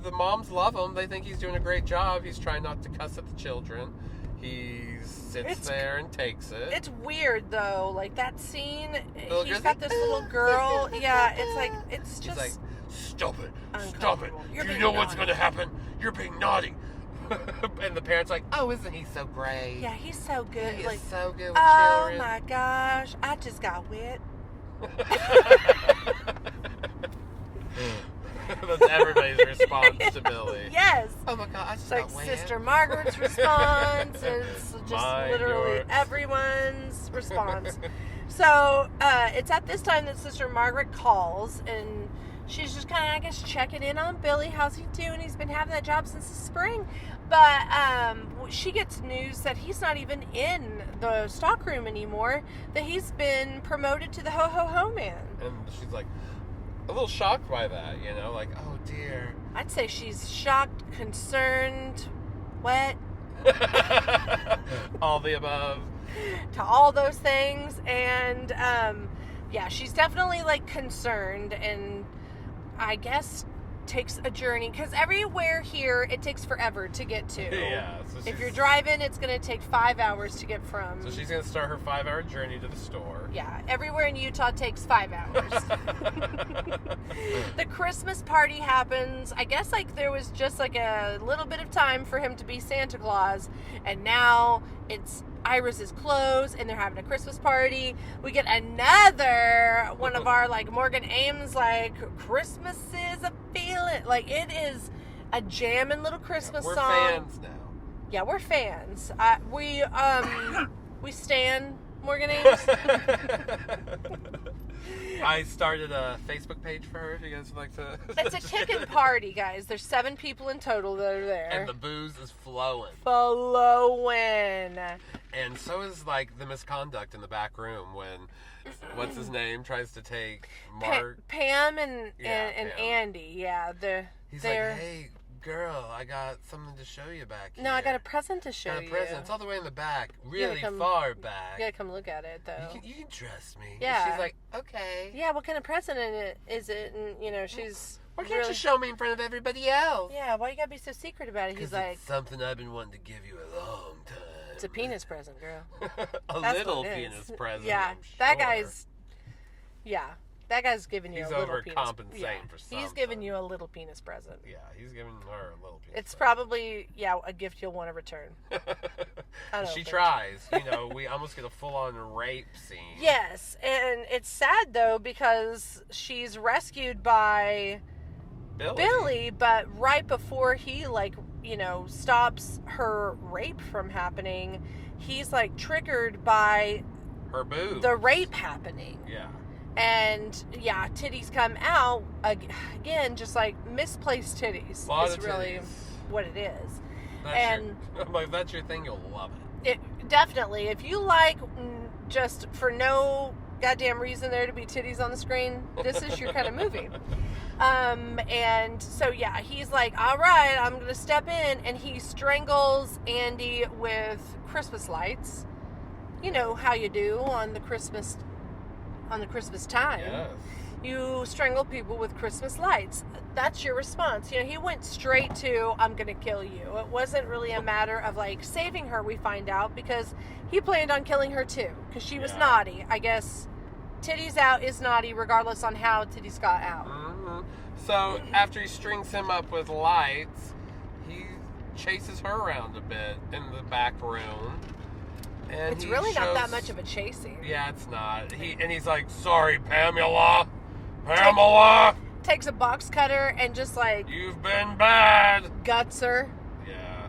The moms love him. They think he's doing a great job. He's trying not to cuss at the children. He sits there and takes it. It's weird though, like that scene. Oh, He's got this little girl. Yeah, it's like it's He's just like, stop it, stop it. uncomfortable. You're You being know what's naughty." going to happen? You're being naughty. And the parents like, oh, isn't he so great? Yeah, he's so good. He like, is so good with oh children. my gosh, I just got wet. That's everybody's response to Billy. Yes. Oh my god, I just It's like got wet. Sister Margaret's response. It's just Mine, literally yours. everyone's response. So it's at this time that Sister Margaret calls, and she's just kind of, I guess, checking in on Billy. How's he doing? He's been having that job since the spring. But she gets news that he's not even in the stockroom anymore, that he's been promoted to the ho-ho-ho man. And she's like, a little shocked by that, you know, like, oh dear. I'd say she's shocked, concerned, wet. All the above. To all those things. And yeah, she's definitely like concerned, and I guess takes a journey, because everywhere here it takes forever to get to. Yeah. So If she's- you're driving, it's going to take 5 hours to get from. So she's going to start her 5-hour journey to the store. Yeah, everywhere in Utah takes 5 hours. The Christmas party happens. I guess like there was just like a little bit of time for him to be Santa Claus, and now it's Iris's clothes and they're having a Christmas party. We get another one of our like Morgan Ames like Christmas is a feeling. Like it is a jamming little Christmas We're song. fans now. Yeah, we're fans. We stan Morgan Ames. I started a Facebook page for her if you guys would like to. It's a chicken party, guys. There's 7 people in total that are there. And the booze is flowing. Flowing. And so is like the misconduct in the back room when what's his name tries to take Mark. Pam and Pam. Andy. Yeah, He's they're. like, hey, girl, I got something to show you back here. No, I got a present to show Got a you. present. It's all the way in the back, really come- far back. You gotta come look at it, though. You can trust me. And Yeah. she's like, okay. Yeah, what kind of present is it? And, you know, she's. Why can't really- you show me in front of everybody else? Yeah, why you gotta be so secret about it? He's 'Cause like, it's something I've been wanting to give you a long time. it's a penis present, girl. A That's little what it is. penis present. Yeah, I'm that sure. guy's. Yeah, that guy's giving you He's a little penis. overcompensating Yeah, for he's something. giving you a little penis present. Yeah, he's giving her a little penis. It's probably a gift you'll want to return. I don't She think- tries. You know, we almost get a full-on rape scene. Yes, and it's sad though because she's rescued by Billy, but right before he stops her rape from happening, he's like triggered by Her boobs. the rape happening. Yeah. And yeah, titties come out again, just like misplaced titties. A lot is of really titties. what it is. That's And- I'm like, if that's your thing, you'll love it. It definitely, if you like just for no goddamn reason there to be titties on the screen, this is your kind of movie. And so yeah, he's like, all right, I'm gonna step in, and he strangles Andy with Christmas lights. You know how you do on the Christmas time. Yes. You strangle people with Christmas lights. That's your response. You know, he went straight to, I'm going to kill you. It wasn't really a matter of like saving her, we find out, because he planned on killing her too, because she was Yeah. naughty. I guess titties out is naughty regardless on how titties got out. hmm So after he strings him up with lights, he chases her around a bit in the back room. And It's he really not that shows- much of a chasing. Yeah, it's not. He's like, sorry, Pamela. Pamela, Takes a box cutter and just like you've been bad. guts her. Yeah.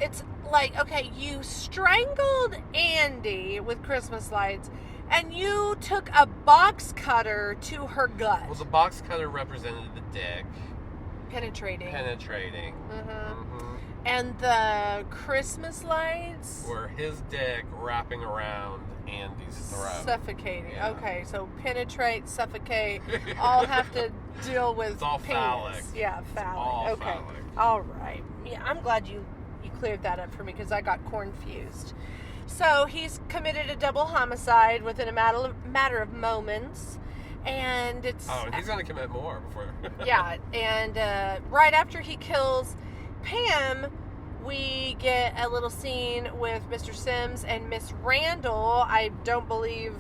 It's like, okay, you strangled Andy with Christmas lights, and you took a box cutter to her gut. Well, the box cutter represented the dick Penetrating. penetrating. Mhm. And the Christmas lights Were his dick wrapping around Andy's throat. suffocating. Yeah. Okay, so penetrate, suffocate, all have to deal with It's all penis. phallic. Yeah, phallic. all okay. phallic. All right. Yeah, I'm glad you cleared that up for me because I got confused. So he's committed a double homicide within a matter of moments, and it's Oh, and he's gonna commit more before. yeah. And right after he kills Pam, we get a little scene with Mr. Sims and Miss Randall. I don't believe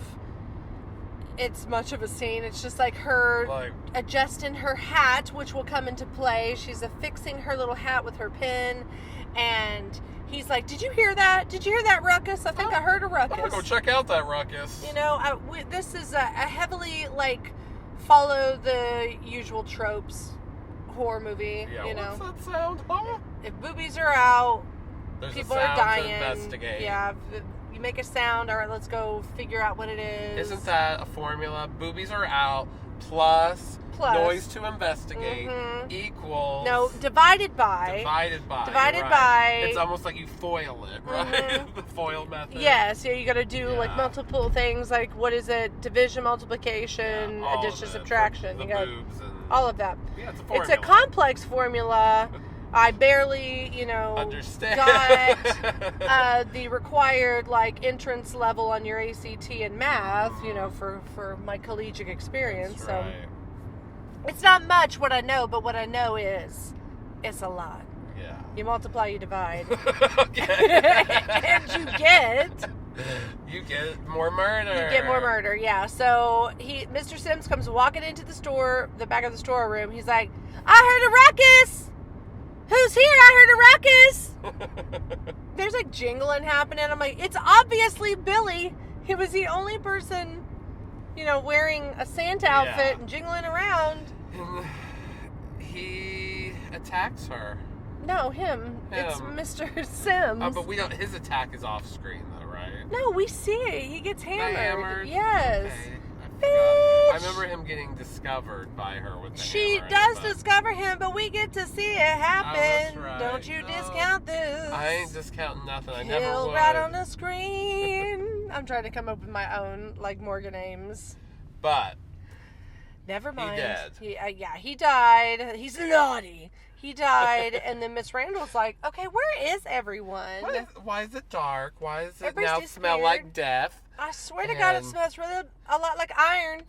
it's much of a scene. It's just like her Like, adjusting her hat, which will come into play. She's affixing her little hat with her pin, and he's like, "Did you hear that? Did you hear that ruckus? I think I heard a I'm gonna ruckus." go check out that ruckus. You know, this is a heavily like follow the usual tropes horror movie. Yeah, you know, what's that sound? Huh? if boobies are out, There's people a are sound dying. to investigate. Yeah, if you make a sound. All right, let's go figure out what it is. Isn't that a formula? Boobies are out plus noise to investigate Mhm. equals no divided by? divided by. Divided right. by- It's almost like you foil it, right? Mhm. The foil method. Yes, yeah, you got to do like Yeah. multiple things. Like what is it? Division, multiplication, Yeah, all of addition, it. subtraction. The You got boobs and all of that. yeah, it's a It's formula. a complex formula. I barely, Understand. got the required like entrance level on your ACT and math, for my collegiate experience. That's So right. It's not much what I know, but what I know is it's a lot. Yeah. You multiply, you divide. Okay. And You get more murder. you get more murder, yeah. So Mr. Sims comes walking into the back of the storeroom. He's like, I heard a ruckus! Who's here? I heard a ruckus! There's like jingling happening. I'm like, it's obviously Billy. He was the only person, wearing a Santa outfit and jingling around. And he attacks her. No, him. It's Mr. Sims. Oh, but we don't. His attack is off screen, though, right? No, we see it. He gets hammered. Hammered? Yes. Okay. Bitch. I remember him getting discovered by her with the She hammer, does but discover him, but we get to see it happen. that's right. Don't you No. discount this. I ain't discounting nothing. I never He'll would. right on the screen. I'm trying to come up with my own Morgan names. But Never mind. He Yeah, he died. He's naughty. He died, and then Miss Randall's like, okay, where is everyone? why is it dark? Why does it Everybody's now smell like death? I swear to God, it And- smells a lot like iron.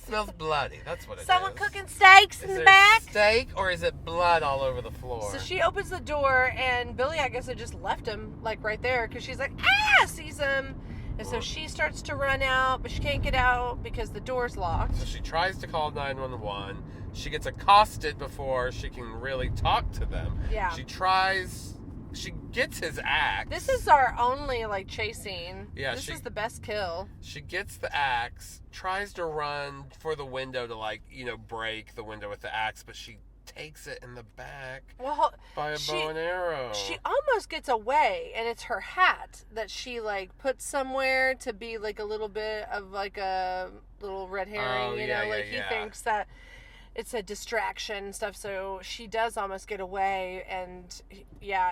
Smells bloody. That's what it is. Someone cooking steaks in Is the there back. steak or is it blood all over the floor? So she opens the door, and Billy, I guess, had just left him, right there, because she's like, sees him. And so she starts to run out, but she can't get out because the door's locked. So she tries to call 911. She gets accosted before she can really talk to them. Yeah. She gets his axe. This is our only, chase scene. Yeah, This is the best kill. She gets the axe, tries to run for the window to, break the window with the axe, but she takes it in the back Well, by a bow and arrow. she almost gets away, and it's her hat that she, puts somewhere to be, a little bit of, a little red herring, Oh, you yeah, know? yeah, He yeah. thinks that it's a distraction and stuff, so she does almost get away, and,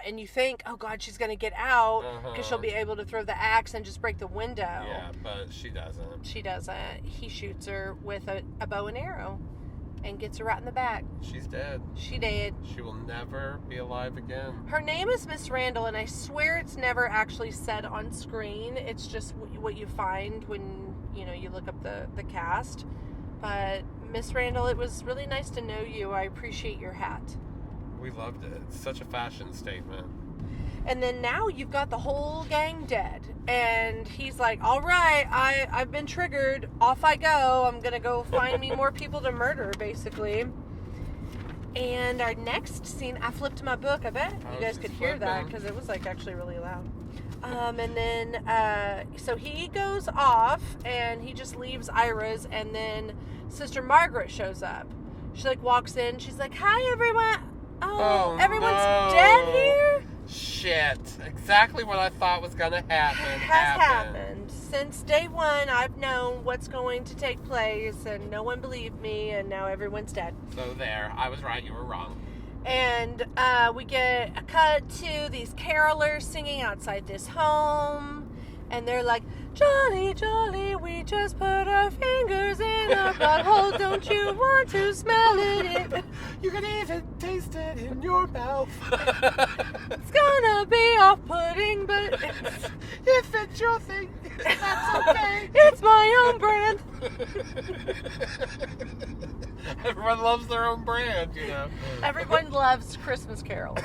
and you think, oh, God, she's going to get out, because she'll be able to throw the axe and just break the window. Yeah, but she doesn't. She doesn't. He shoots her with a bow and arrow and gets her right in the back. She's dead. She did. She will never be alive again. Her name is Miss Randall, and I swear it's never actually said on screen. It's just what you find when, you look up the cast. But Miss Randall, it was really nice to know you. I appreciate your hat. We loved it. It's such a fashion statement. And then now you've got the whole gang dead. And he's like, all right, I've been triggered. Off I go. I'm going to go find me more people to murder, basically. And our next scene, I flipped my book. I bet you guys could hear that because it was actually really loud. And then, so he goes off and he just leaves Ira's, and then Sister Margaret shows up. She walks in. She's like, hi, everyone. Oh, everyone's dead here? Shit. Exactly what I thought was going to happen. Has happened. Since day one, I've known what's going to take place, and no one believed me, and now everyone's dead. So there. I was right. You were wrong. And we get a cut to these carolers singing outside this home. And they're like, jolly, jolly, we just put our fingers in our butthole. Don't you want to smell it? You can even taste it in your mouth. It's gonna be off-putting, but if it's your thing, that's okay. it's my own brand. Everyone loves their own brand, Everyone loves Christmas carols.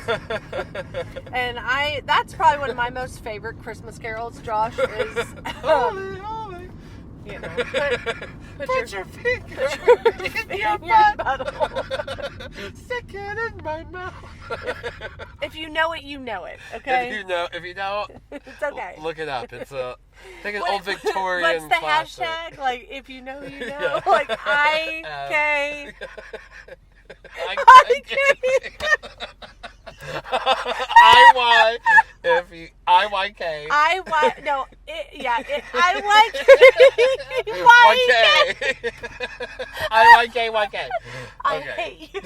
And that's probably one of my most favorite Christmas carols, Josh, is Holy, holy. put your finger in your butthole. Stick it in my mouth. If you know it, you know it, okay? If you know, It's okay. look it up. It's I think an old Victorian What's the classic. hashtag? If you know, you know. Yeah. I-K. I-Y. If you I-Y-K. I-Y. No. I-Y-K. Y-K. I-Y-K-Y-K. I Okay. hate you.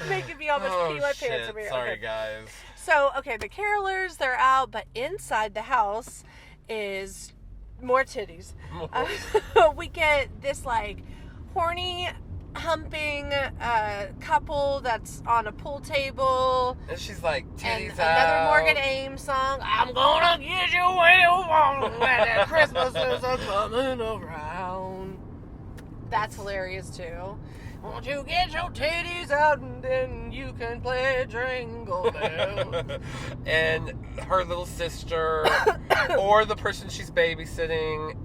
Making me almost pee my pants over here. Sorry, Okay. guys. So, the carolers, they're out, but inside the house is more titties. We get this, horny, humping couple that's on a pool table. And she's like, And titties another out. Morgan Ames song. I'm gonna get you where you want when Christmas is a coming around. That's hilarious too. Won't you get your titties out and then you can play Jingle Bells? And her little sister, or the person she's babysitting,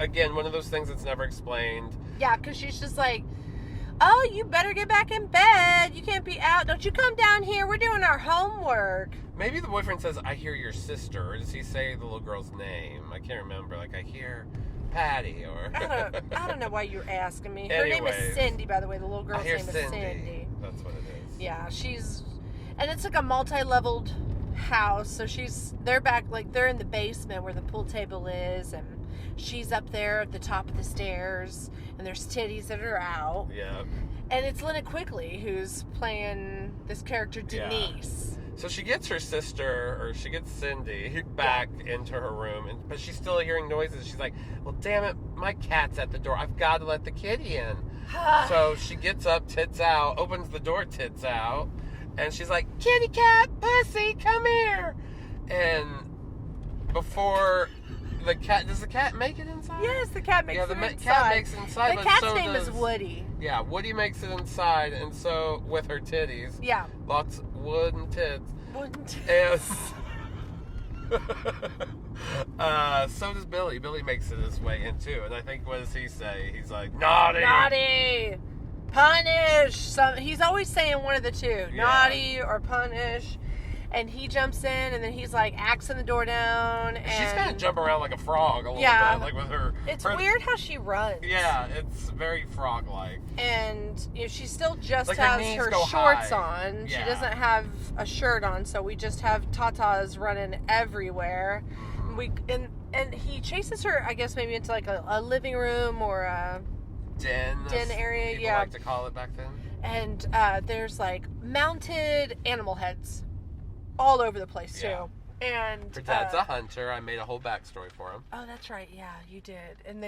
again, one of those things that's never explained. Yeah, because she's just like, oh, you better get back in bed. You can't be out. Don't you come down here. We're doing our homework. Maybe the boyfriend says, I hear your sister. Or does he say the little girl's name? I can't remember. Like, I hear Patty or... I don't know why you're asking me. Her name is Cindy, by the way. The little girl's name is Cindy. That's what it is. Yeah, and it's like a multi-leveled house. So they're in the basement where the pool table is, and she's up there at the top of the stairs, and there's titties that are out. Yeah. And it's Lena Quigley who's playing this character, Denise. Yeah. So she gets her sister, or she gets Cindy, back into her room, but she's still hearing noises. She's like, well, damn it, my cat's at the door. I've got to let the kitty in. So she gets up, tits out, opens the door, tits out, and she's like, kitty cat, pussy, come here. And before... does the cat make it inside? Yes, the cat makes it inside. The cat makes it inside. The cat's name is Woody. Yeah, Woody makes it inside, and so with her titties. Yeah. Lots of wood and tits. Wood and tits. And so does Billy. Billy makes it his way in too, and I think, what does he say? He's like, naughty. Naughty. Punish. He's always saying one of the two. Yeah. Naughty or punish. And he jumps in, and then he's like axing the door down. And she's kind of jumping around like a frog a little bit, like with her. It's weird how she runs. Yeah, it's very frog-like. And she still just like has her shorts high. on. Yeah. She doesn't have a shirt on, so we just have tatas running everywhere. Mm-hmm. And he chases her, I guess maybe into like a living room or a den area. People like to call it back then. And there's like mounted animal heads all over the place, too. Yeah. And her dad's a hunter. I made a whole backstory for him. Oh, that's right. Yeah, you did. And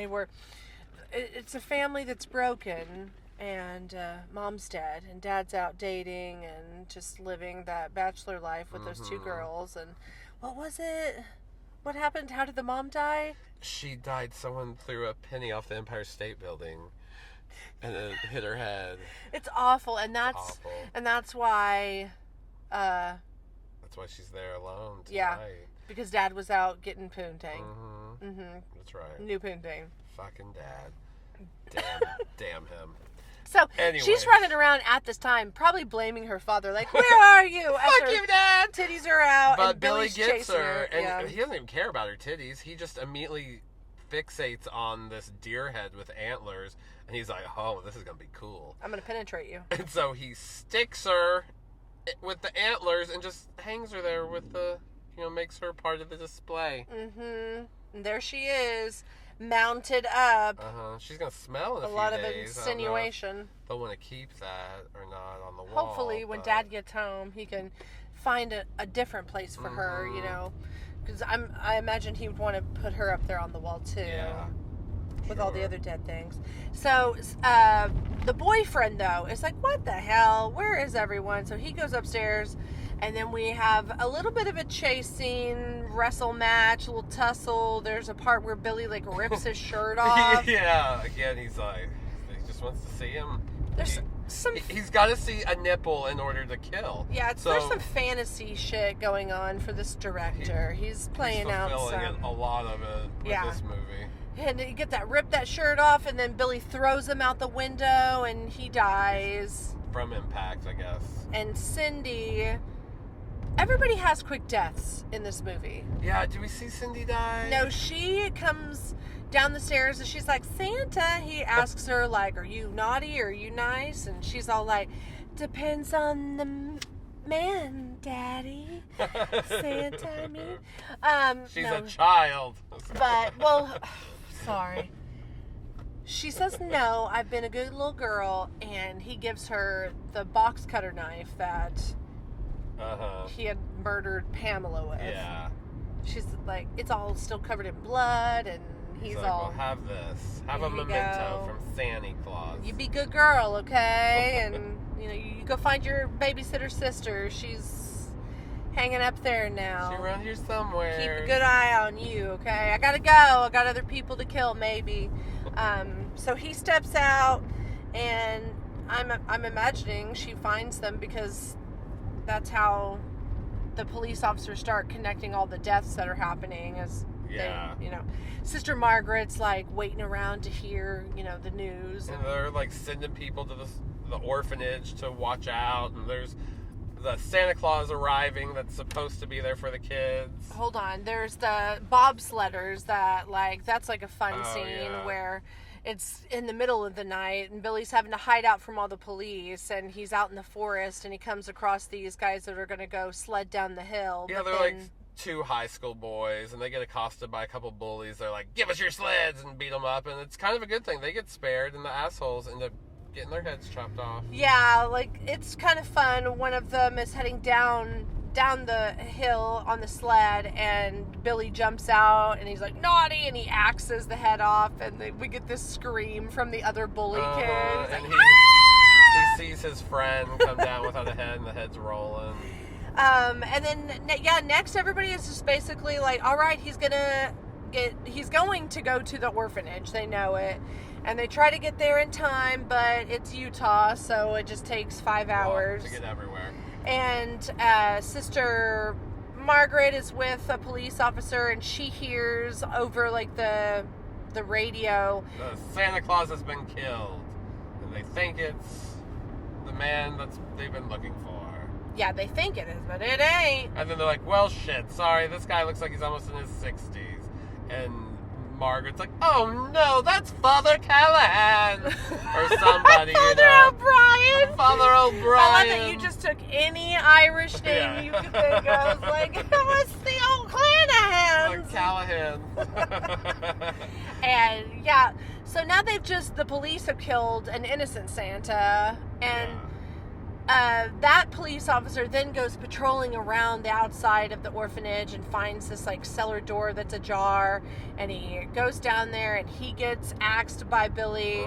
it's a family that's broken, and mom's dead, and dad's out dating and just living that bachelor life with those two girls. And what was it? What happened? How did the mom die? She died. Someone threw a penny off the Empire State Building, and it hit her head. It's awful, and that's why... That's why she's there alone tonight. Yeah, because Dad was out getting poontang. That's right. New poontang. Fucking Dad. Damn him. So anyway. She's running around at this time, probably blaming her father. Like, where are you? Fuck you, Dad. Titties are out. But and Billy Billy's gets her, and yeah. he doesn't even care about her titties. He just immediately fixates on this deer head with antlers, and he's like, "Oh, this is gonna be cool. I'm gonna penetrate you." And so he sticks her with the antlers and just hangs her there with the, makes her part of the display. And there she is, mounted up. She's gonna smell in a few lot of days. insinuation. They'll want to keep that or not on the wall. Hopefully, when Dad gets home, he can find a different place for her. Because I imagine he would want to put her up there on the wall too. Yeah. With all the other dead things. So, the boyfriend, though, is like, what the hell? Where is everyone? So he goes upstairs, and then we have a little bit of a chase scene, wrestle match, a little tussle. There's a part where Billy, like, rips his shirt off. Yeah, again, he's like, he just wants to see him. There's some... He's got to see a nipple in order to kill. Yeah, there's some fantasy shit going on for this director. He's playing out some... a lot of it with this movie. And you get rip that shirt off, and then Billy throws him out the window, and he dies. From impact, I guess. And Cindy... Everybody has quick deaths in this movie. Yeah, do we see Cindy die? No, she comes down the stairs, and she's like, Santa. He asks her, like, are you naughty or are you nice? And she's all like, depends on the man, Daddy. Santa, I mean. She's a child. But, well... Sorry. She says no, I've been a good little girl, and he gives her the box cutter knife that he had murdered Pamela with. Yeah. She's like, it's all still covered in blood, and he's like, all... well, have this. Have a memento from Santa Claus. You be good girl, okay? And, you go find your babysitter sister. She's hanging up there now. She's around here somewhere. Keep a good eye on you, okay? I gotta go. I got other people to kill, maybe. So he steps out, and I'm imagining she finds them because that's how the police officers start connecting all the deaths that are happening. As Yeah. they, Sister Margaret's like waiting around to hear, the news. And they're like sending people to the orphanage to watch out, and there's the Santa Claus arriving that's supposed to be there for the kids. Hold on, there's the bobsledders that's like a fun scene yeah. where it's in the middle of the night and Billy's having to hide out from all the police, and he's out in the forest and he comes across these guys that are going to go sled down the hill. Yeah, they're like two high school boys, and they get accosted by a couple bullies. They're like, "Give us your sleds," and beat them up, and it's kind of a good thing. They get spared, and the assholes end up getting their heads chopped off. Yeah, like it's kind of fun. One of them is heading down the hill on the sled, and Billy jumps out and he's like, "Naughty," and he axes the head off, and we get this scream from the other bully kid. And Like, he sees his friend come down without a head, and the head's rolling. And then next everybody is just basically like, all right, he's going to go to the orphanage. They know it. And they try to get there in time, but it's Utah, so it just takes 5 hours to get everywhere. And Sister Margaret is with a police officer, and she hears over like the radio, The Santa Claus has been killed, and they think it's the man they've been looking for. Yeah, they think it is, but it ain't. And then they're like, "Well, shit, sorry, this guy looks like he's almost in his 60s. And Margaret's like, "Oh no, that's Father Callahan," or somebody, Father O'Brien. Father O'Brien. I love that you just took any Irish name you could think of. Like, it was the old Clanahans. Callahan. And yeah, so now the police have killed an innocent Santa, and that police officer then goes patrolling around the outside of the orphanage and finds this like cellar door that's ajar, and he goes down there and he gets axed by Billy.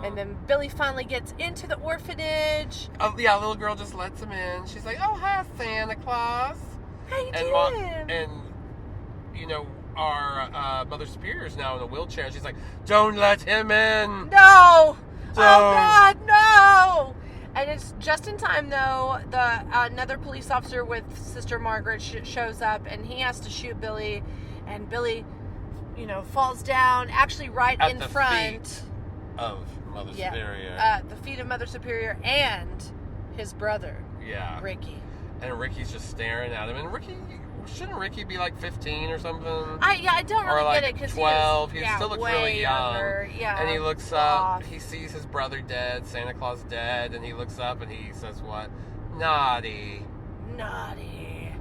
And then Billy finally gets into the orphanage. Oh yeah, a little girl just lets him in. She's like, "Oh, hi, Santa Claus." How you And doing? our Mother Superior is now in a wheelchair. And she's like, "Don't let him in." No! Don't. Oh God, no! And it's just in time though. Another police officer with Sister Margaret shows up, and he has to shoot Billy, and Billy, falls down, actually right At in the front feet of Mother Yeah. Superior. The feet of Mother Superior and his brother, Yeah. Ricky. And Ricky's just staring at him. And shouldn't Ricky be like 15 or something? I don't really Or like get it because 12. He yeah, still looks way really young. younger. Yeah. And he looks off. up, he sees his brother dead, Santa Claus dead, and he looks up and he says what? Naughty. Naughty.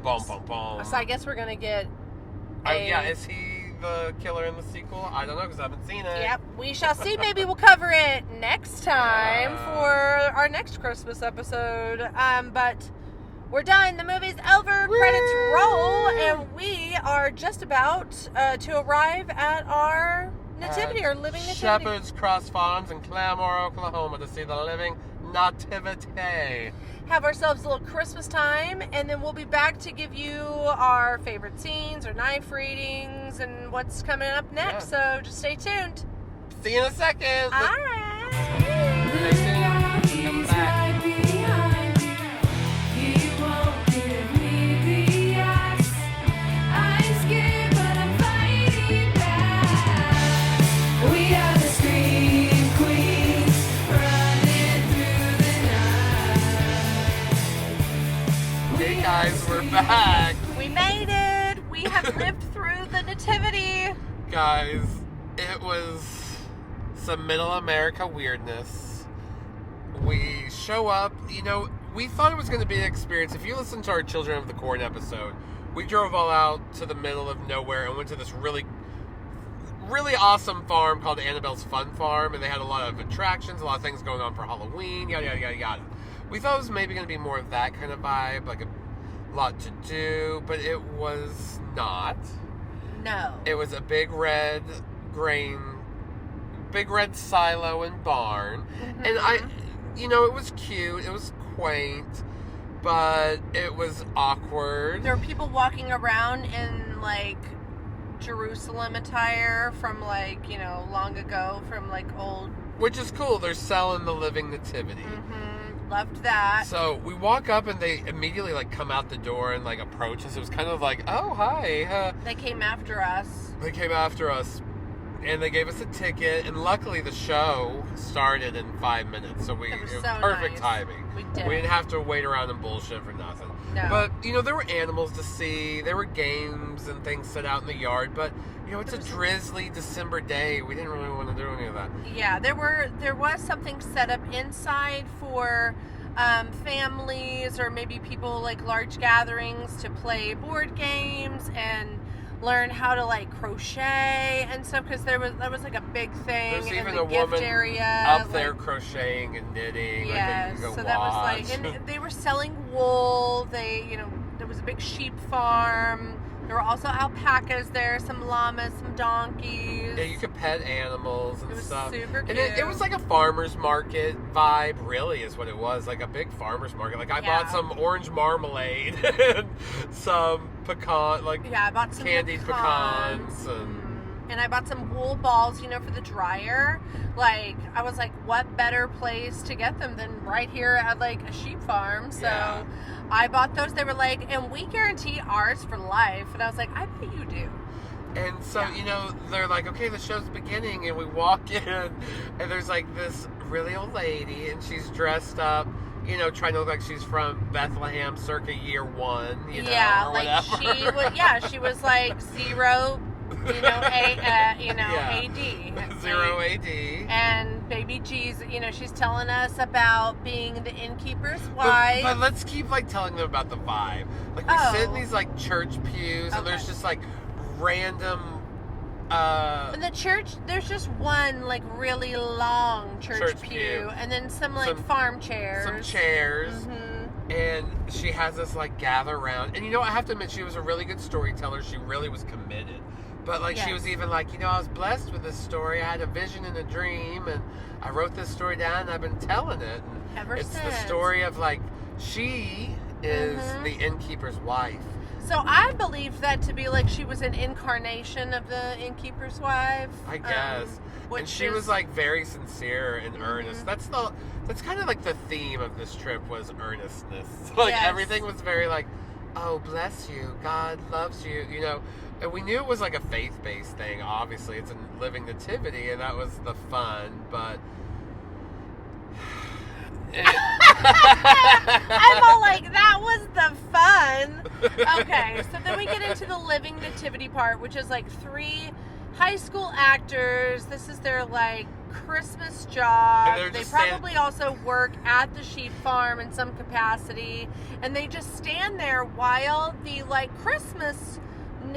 Boom, boom, boom. So I guess we're gonna get. Is he the killer in the sequel? I don't know because I haven't seen it. Yep, we shall see. Maybe we'll cover it next time for our next Christmas episode. But we're done. The movie's over. Woo! Credits roll, and we are just about to arrive at our nativity, or living nativity. Shepherd's Cross Farms in Claremore, Oklahoma, to see the living nativity. Have ourselves a little Christmas time, and then we'll be back to give you our favorite scenes, our knife readings, and what's coming up next. So just stay tuned. See you in a second. All Stay right. tuned. Come back. Hey guys, we're back. We made it. We have lived through the nativity. Guys, it was some middle America weirdness. We show up, we thought it was going to be an experience. If you listen to our Children of the Corn episode, we drove all out to the middle of nowhere and went to this really, really awesome farm called Annabelle's Fun Farm, and they had a lot of attractions, a lot of things going on for Halloween, yada, yada, yada, yada. We thought it was maybe going to be more of that kind of vibe, like a lot to do, but it was not. No. It was a big red silo and barn. Mm-hmm. And it was cute, it was quaint, but it was awkward. There were people walking around in like Jerusalem attire from like, you know, long ago, from like old. Which is cool. They're selling the Living Nativity. Loved that. So we walk up and they immediately like come out the door and like approach us. It was kind of like, oh, hi. They came after us. They came after us and they gave us a ticket. And luckily the show started in 5 minutes. So it was so perfect nice. timing. We did. We didn't have to wait around and bullshit for nothing. No. But, you know, there were animals to see. There were games and things set out in the yard. But, you know, it's a drizzly December day. We didn't really want to do any of that. Yeah, there was something set up inside for families or maybe people like large gatherings to play board games and learn how to like crochet and stuff, because that was like a big thing. There's in even the a gift woman area up there crocheting and knitting. Yeah, like, that you so can go that was watch. like, and they were selling wool. There was a big sheep farm. There were also alpacas there, some llamas, some donkeys. Yeah, you could pet animals and It was stuff. super And cute. it was like a farmer's market vibe, really, is what it was. Like a big farmer's market. Like I bought some orange marmalade and some pecan, I bought some candied pecans and I bought some wool balls, you know, for the dryer. Like, I was like, what better place to get them than right here at like a sheep farm? So Yeah. I bought those. They were like, and we guarantee ours for life. And I was like, I bet you do. And so, you know, they're like, okay, the show's beginning, and we walk in, and there's like this really old lady, and she's dressed up, you know, trying to look like she's from Bethlehem circa year 1, you know, or like whatever. she was like 0, you know, AD. 0 Like, AD. and baby G's, you know, she's telling us about being the innkeeper's wife. But let's keep like telling them about the vibe. Like we sit in these like church pews, and there's just like random. In the church, there's just one like really long church pew, and then some farm chairs. Some chairs. And she has us like gather around. And you know, I have to admit, she was a really good storyteller. She really was committed. But like she was even like, you know, I was blessed with this story. I had a vision and a dream, and I wrote this story down, and I've been telling it. And Ever it's since. the story of like, she is the innkeeper's wife. So I believed that to be like she was an incarnation of the innkeeper's wife. I guess. And she was like very sincere and earnest. That's kind of like the theme of this trip, was earnestness. Like everything was very like, oh, bless you, God loves you, you know. And we knew it was like a faith-based thing. Obviously, it's a living nativity, and that was the fun. But I'm all like, that was the fun. Okay, so then we get into the living nativity part, which is like 3 high school actors. This is their like Christmas job. They probably also work at the sheep farm in some capacity, and they just stand there while the like Christmas,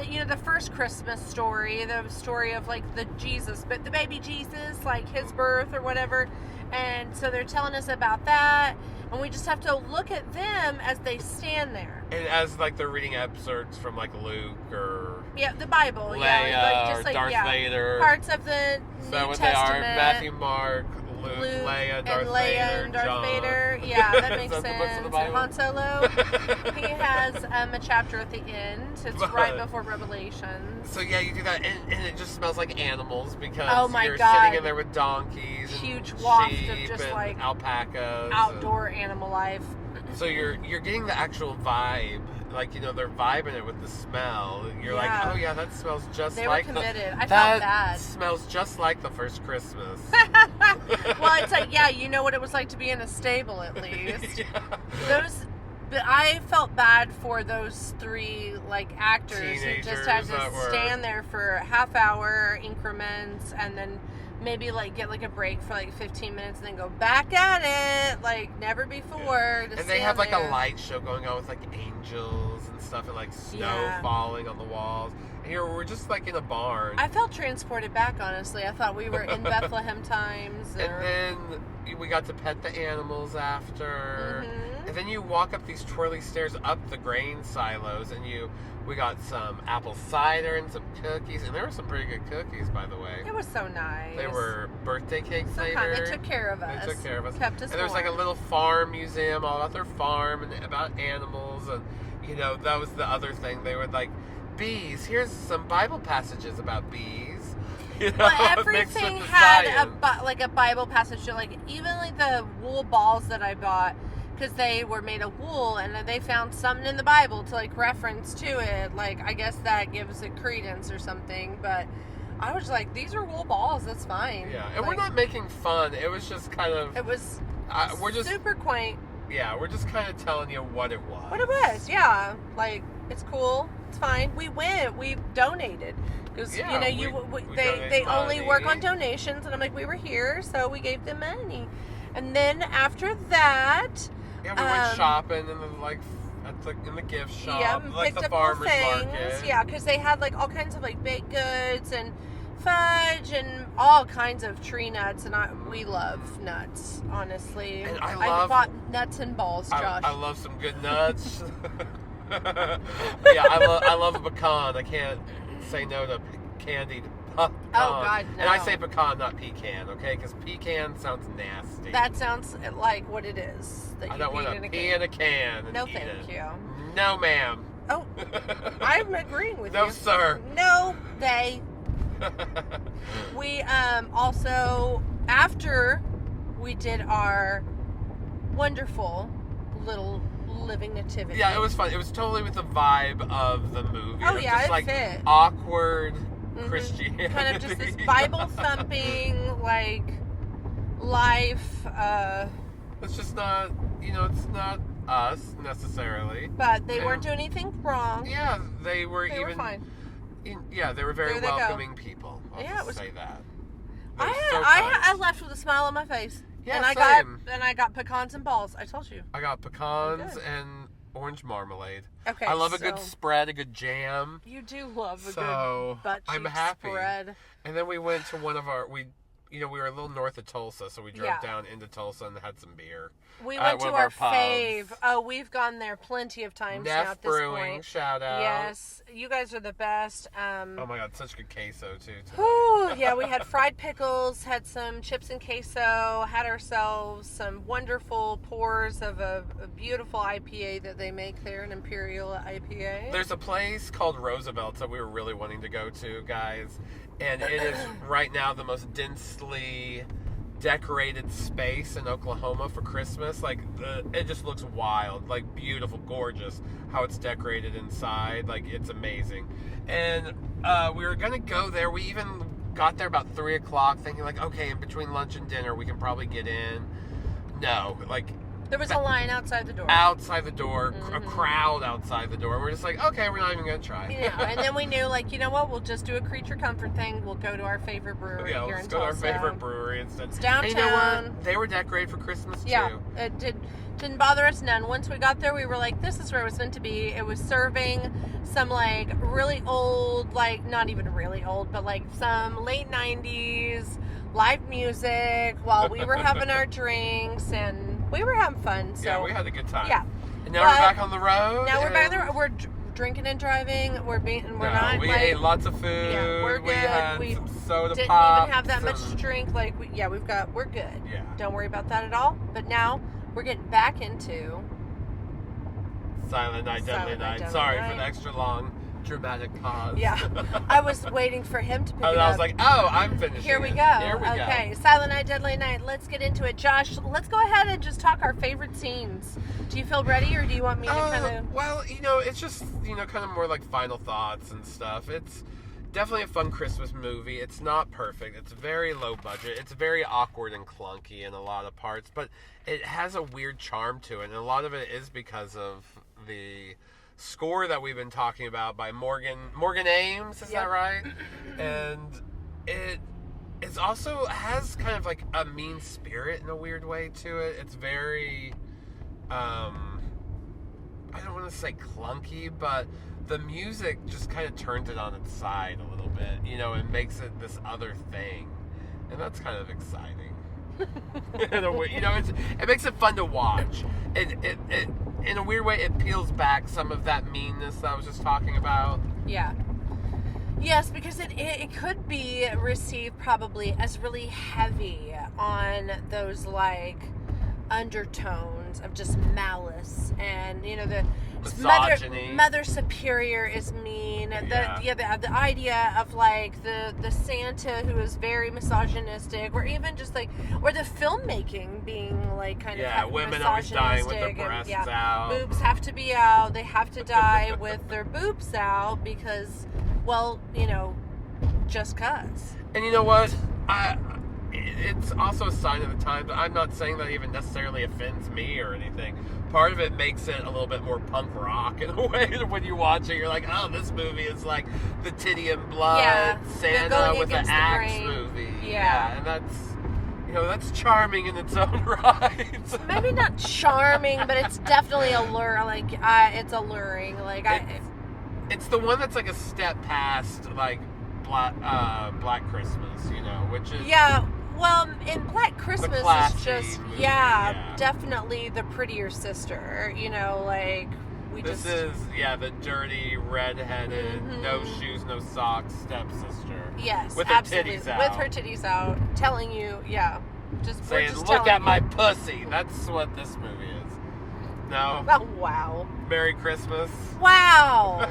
you know, the first Christmas story, the story of like the Jesus, but the baby Jesus, like his birth or whatever. And so they're telling us about that, and we just have to look at them as they stand there. And as like they're reading excerpts from like Luke or the Bible, Leia, just or like Darth Vader, parts of the Is New that what Testament. they are? Matthew, Mark, Luke, Leia, Darth Vader, Yeah, that makes Is that the books sense. of the Bible? Han Solo, he has a chapter at the end. It's right before Revelation. So yeah, you do that, and it just smells like animals because you're sitting in there with donkeys, huge and waft sheep, of just and like alpacas, outdoor animal life. So you're getting the actual vibe, like, you know, they're vibing it with the smell. You're like, oh yeah, that smells just they like were committed. I felt that bad. smells just like the first Christmas. Well, it's like, you know what it was like to be in a stable at least. But I felt bad for those 3 like actors who just had to stand there for half-hour increments, and then maybe like get like a break for like 15 minutes and then go back at it like never before. And they have like a light show going on with like angels and stuff, and like snow falling on the walls. And Here we're just like in a barn. I felt transported back, honestly. I thought we were in Bethlehem times. And then we got to pet the animals after. Mhm. And then you walk up these twirly stairs up the grain silos, and we got some apple cider and some cookies, and there were some pretty good cookies, by the way. It was so nice. They were birthday cake so flavored. kind. They took care of us. They took care of us. Kept us And there was like a warm. little farm museum all about their farm and about animals, and that was the other thing. They were like, bees. Here's some Bible passages about bees. Well, mixed everything with the had science. like a Bible passage. So, like, even like the wool balls that I bought, because they were made of wool, and then they found something in the Bible to like reference to it. Like, I guess that gives it credence or something. But I was like, these are wool balls. That's fine. Yeah, and like, we're not making fun. It was just kind of. It was we're just super quaint. Yeah, we're just kind of telling you what it was. What it was, yeah. Like, it's cool. It's fine. We went. We donated. Because, Yeah, we they donated only work on money. donations. And I'm like, we were here, so we gave them money. And then after that... Yeah, we went shopping in the gift shop, yeah, like picked the up little farmer's things. market. Yeah, because they had, like, all kinds of, like, baked goods and fudge and all kinds of tree nuts. And we love nuts, honestly. And I bought nuts and balls, Josh. I love some good nuts. Yeah, I love a pecan. I can't say no to candied pecan. Oh, God, no. And I say pecan, not pecan, okay? Because pecan sounds nasty. That sounds like what it is. That I you don't want eat to pee in a can. And No, eat thank it. you. No, ma'am. Oh, I'm agreeing with No, you. sir. No, they. We also, after we did our wonderful little living nativity. Yeah, it was fun. It was totally with the vibe of the movie. Oh, It was yeah, just it like fit. awkward Mhm. Christianity. Kind of just this Bible thumping, like, life. It's just not, it's not us necessarily. But they Yeah. weren't doing anything wrong. Yeah, they were They were even. fine. They were very There they go. welcoming people. I'll Yeah, just it was- say that. They were I so kind. I left with a smile on my face. Yeah, and same. I got pecans and balls. I told you. I got pecans Good. and orange marmalade. Okay. I love a so good spread, a good jam. You do love a So, good butt I'm cheek happy. spread. And then we went to one of our we were a little north of Tulsa, so we drove Yeah. down into Tulsa and had some beer. We At went one to of our our pubs. fave. Oh, we've gone there plenty of times now Neff at this Brewing, point. shout out. Yes, you guys are the best. Oh my god, such good queso too. Today. Whew, yeah, we had fried pickles, had some chips and queso, had ourselves some wonderful pours of a beautiful IPA that they make there, an Imperial IPA. There's a place called Roosevelt's that we were really wanting to go to, guys. And it is right now the most densely decorated space in Oklahoma for Christmas. Like, it just looks wild, like beautiful, gorgeous how it's decorated inside. Like, it's amazing. And we were going to go there. We even got there about 3 o'clock thinking like, okay, in between lunch and dinner, we can probably get in. No, like, There was a line outside the door. outside the door, a Mhm. crowd outside the door. We're just like, okay, we're not even going to try. And then we knew, like, you know what? We'll just do a creature comfort thing. We'll go to our favorite brewery Yeah, here let's in go to our Tulsa. favorite brewery instead. It's And you know downtown. what? They were decorated for Christmas Yeah, too. it didn't bother us none. Once we got there, we were like, this is where it was meant to be. It was serving some, like, really old, like, not even really old, but, like, some late 90s live music while we were having our drinks, and we were having fun. So Yeah, we had a good time. yeah. And now we're But back on the road. now we're back and- there. We're drinking and driving. We're not, we like, ate lots of food. Yeah, we're We good. had We some soda didn't pops. even have that much to and- drink. Like, we're good. Yeah. Don't worry about that at all. But now we're getting back into Silent Night, Deadly Silent Night, Night. Deadly Sorry for Night. the extra long dramatic pause. Yeah, I was waiting for him to pick And it I up. was like, oh, I'm finishing. Here we it. go. Here we Okay, go. Silent Night, Deadly Night. Let's get into it. Josh, let's go ahead and just talk our favorite scenes. Do you feel ready, or do you want me to kind of... Well, it's just, kind of more like final thoughts and stuff. It's definitely a fun Christmas movie. It's not perfect. It's very low budget. It's very awkward and clunky in a lot of parts, but it has a weird charm to it, and a lot of it is because of the score that we've been talking about by Morgan Ames, is Yep. that right? And it also has kind of like a mean spirit in a weird way to it. It's very I don't want to say clunky, but the music just kind of turns it on its side a little bit, you know, and makes it this other thing, and that's kind of exciting. In a way, you know, it makes it fun to watch. It in a weird way, it peels back some of that meanness that I was just talking about. Yeah. Yes, because it could be received probably as really heavy on those like undertones of just malice, and you know, the Misogyny. mother superior is mean. The idea of like the Santa who is very misogynistic, or even just like, or the filmmaking being like kind of women always dying with their misogynistic, breasts and, out. boobs have to be out. They have to die with their boobs out because, well, you know, just cause. And you know what? It's also a sign of the times. I'm not saying that even necessarily offends me or anything. Part of it makes it a little bit more punk rock in a way. When you watch it, you're like, oh, this movie is like the titty and blood Santa with an axe movie. Yeah. And that's, you know, that's charming in its own right. Maybe not charming, but it's definitely it's alluring. Like it's the one that's like a step past like Black Christmas, you know, which is Well, in Black Christmas is just movie, definitely the prettier sister. You know, like this is the dirty, red-headed, no shoes, no socks stepsister. Yes, with absolutely. her titties out. With her titties out, telling you, just saying, just "Look at you. my pussy." That's what this movie is. No. Oh wow. Merry Christmas. Wow.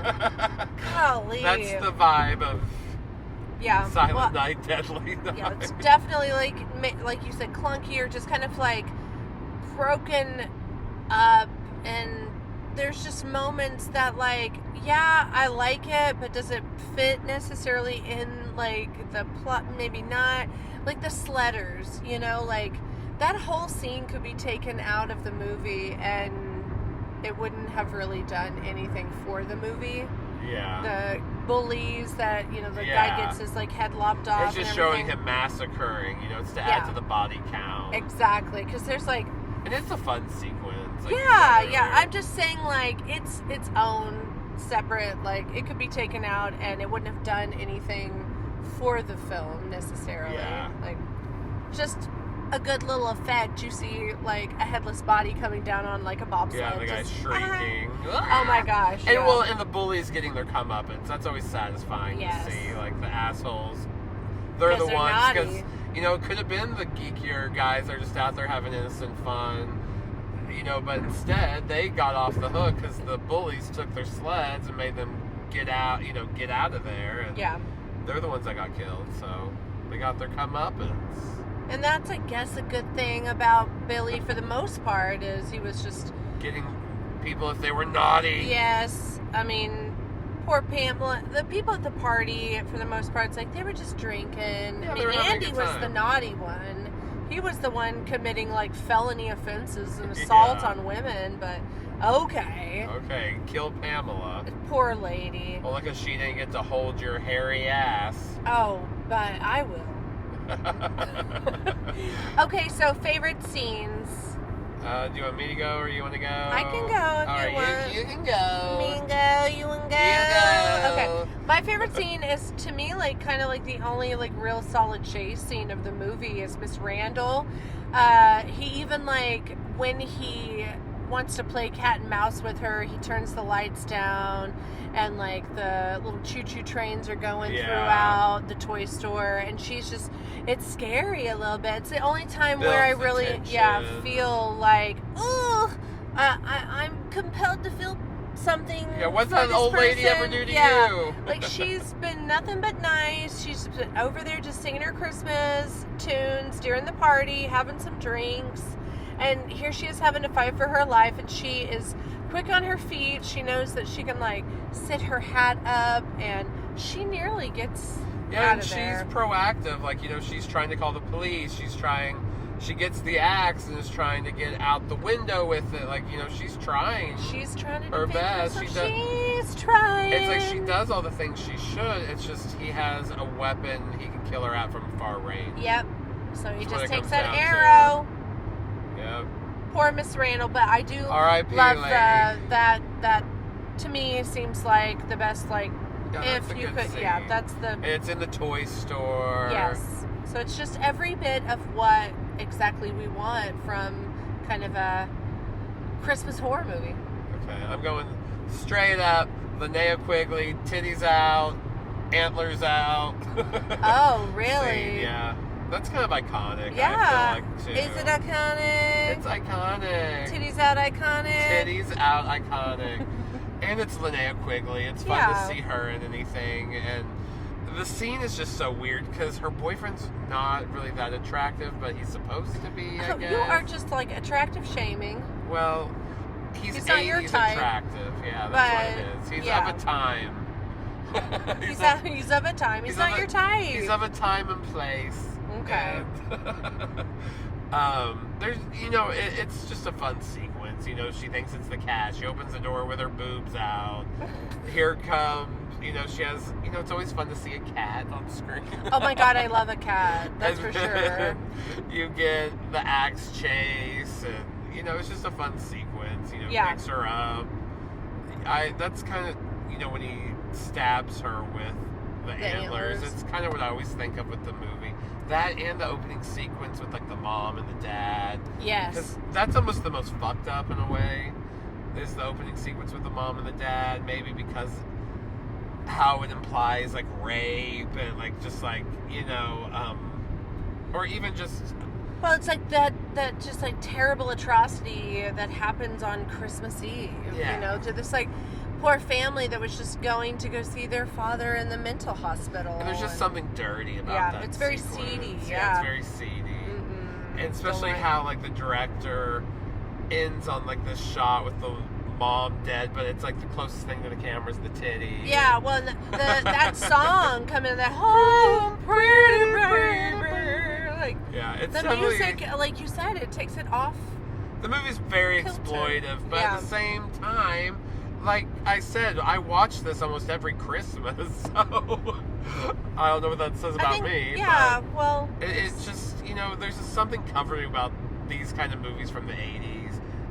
Golly. That's the vibe of. Silent Night, Deadly Night. Yeah, it's definitely like you said, clunky, or just kind of like broken up, and there's just moments that like, I like it, but does it fit necessarily in like the plot? Maybe not. Like the sledders, you know, like that whole scene could be taken out of the movie and it wouldn't have really done anything for the movie. Yeah. The bullies that, you know, the guy gets his like head lopped off. It's just showing him massacring, you know, it's to add to the body count. Exactly, because there's like. And it's a fun sequence. Like I'm just saying, like, it's its own separate, like, it could be taken out and it wouldn't have done anything for the film necessarily. Yeah. Like, just a good little effect. You see, like, a headless body coming down on, like, a bobsled. Yeah, the guy's shrieking. Oh my gosh. And and the bullies getting their comeuppance. That's always satisfying to see. Like, the assholes. They're the ones, because, you know, it could have been the geekier guys that are just out there having innocent fun, you know, but instead they got off the hook because the bullies took their sleds and made them get out of there. And they're the ones that got killed, so they got their comeuppance. And that's, I guess, a good thing about Billy for the most part, is he was just getting people if they were naughty. Yes, I mean, poor Pamela. The people at the party, for the most part, it's like they were just drinking. Yeah, I mean, Andy was the naughty one. He was the one committing like felony offenses and assault on women. But okay, kill Pamela. Poor lady. Well, because she didn't get to hold your hairy ass. Oh, but I will. Okay, so favorite scenes. Do you want me to go or you want to go? I can go if you want. You can go. Me and go. You and go. Okay. My favorite scene is, to me, like kind of like the only like real solid chase scene of the movie is Miss Randall. He even like when he wants to play cat and mouse with her, he turns the lights down and like the little choo-choo trains are going throughout the toy store, and she's just, it's scary a little bit. It's the only time where I really feel like, I'm compelled to feel something. Yeah, what's that old lady ever do to you? Like, she's been nothing but nice. She's been over there just singing her Christmas tunes during the party, having some drinks. And here she is having to fight for her life, and she is quick on her feet. She knows that she can, like, sit her hat up, and she nearly gets out of there. She's proactive. Like, you know, she's trying to call the police. She gets the axe and is trying to get out the window with it. Like, you know, she's trying. She's trying to her best. She's trying. It's like she does all the things she should. It's just he has a weapon he can kill her at from far range. Yep. So he just takes that arrow. Yep. poor Miss Randall, but I do R.I.P. love lady. that to me seems like the best, like, Yeah, if that's a you good could, scene. yeah, that's the, And it's in the toy store. yes. So it's just every bit of what exactly we want from kind of a Christmas horror movie. Okay, I'm going straight up. Linnea Quigley, titties out, antlers out. Oh, really? Scene, yeah. That's kind of iconic, Yeah. I feel like, too. Is it iconic? It's iconic. Titties out iconic? Titties out iconic. And it's Linnea Quigley. It's fun Yeah. to see her in anything. And the scene is just so weird because her boyfriend's not really that attractive, but he's supposed to be, I guess. You are just like attractive shaming. Well, he's He's not your 80s type. attractive. Yeah, that's what it But, is. He's yeah. of a time. He's of a time. He's not your type. He's of a time and place. Okay. And, there's, it's just a fun sequence. She thinks it's the cat. She opens the door with her boobs out. Here comes, she has, it's always fun to see a cat on screen. Oh my god, I love a cat. That's for sure. You get the axe chase, and, it's just a fun sequence. Yeah. Picks her up. That's kind of, when he stabs her with the antlers. It's kind of what I always think of with the movie. That and the opening sequence with, like, the mom and the dad. Yes. Because that's almost the most fucked up in a way. Is the opening sequence with the mom and the dad. Maybe because how it implies, like, rape and, like, just, like, or even just... Well, it's like that just like terrible atrocity that happens on Christmas Eve. Yeah. To this like poor family that was just going to go see their father in the mental hospital. And there's just something dirty about Yeah, that. it's very sequence. seedy, It's yeah. very seedy. Mm-mm. And especially Don't like- how, like, the director ends on, like, this shot with the mom dead, but it's like the closest thing to the camera is the titty. Yeah, well, that song coming in, that home pretty baby, like Yeah, it's the definitely... music, like you said, it takes it off. The movie's very Kilter. exploitive, but Yeah. at the same time, like I said, I watch this almost every Christmas, so I don't know what that says I about think, me. yeah, but well, it's just, there's just something comforting about these kind of movies from the 80s.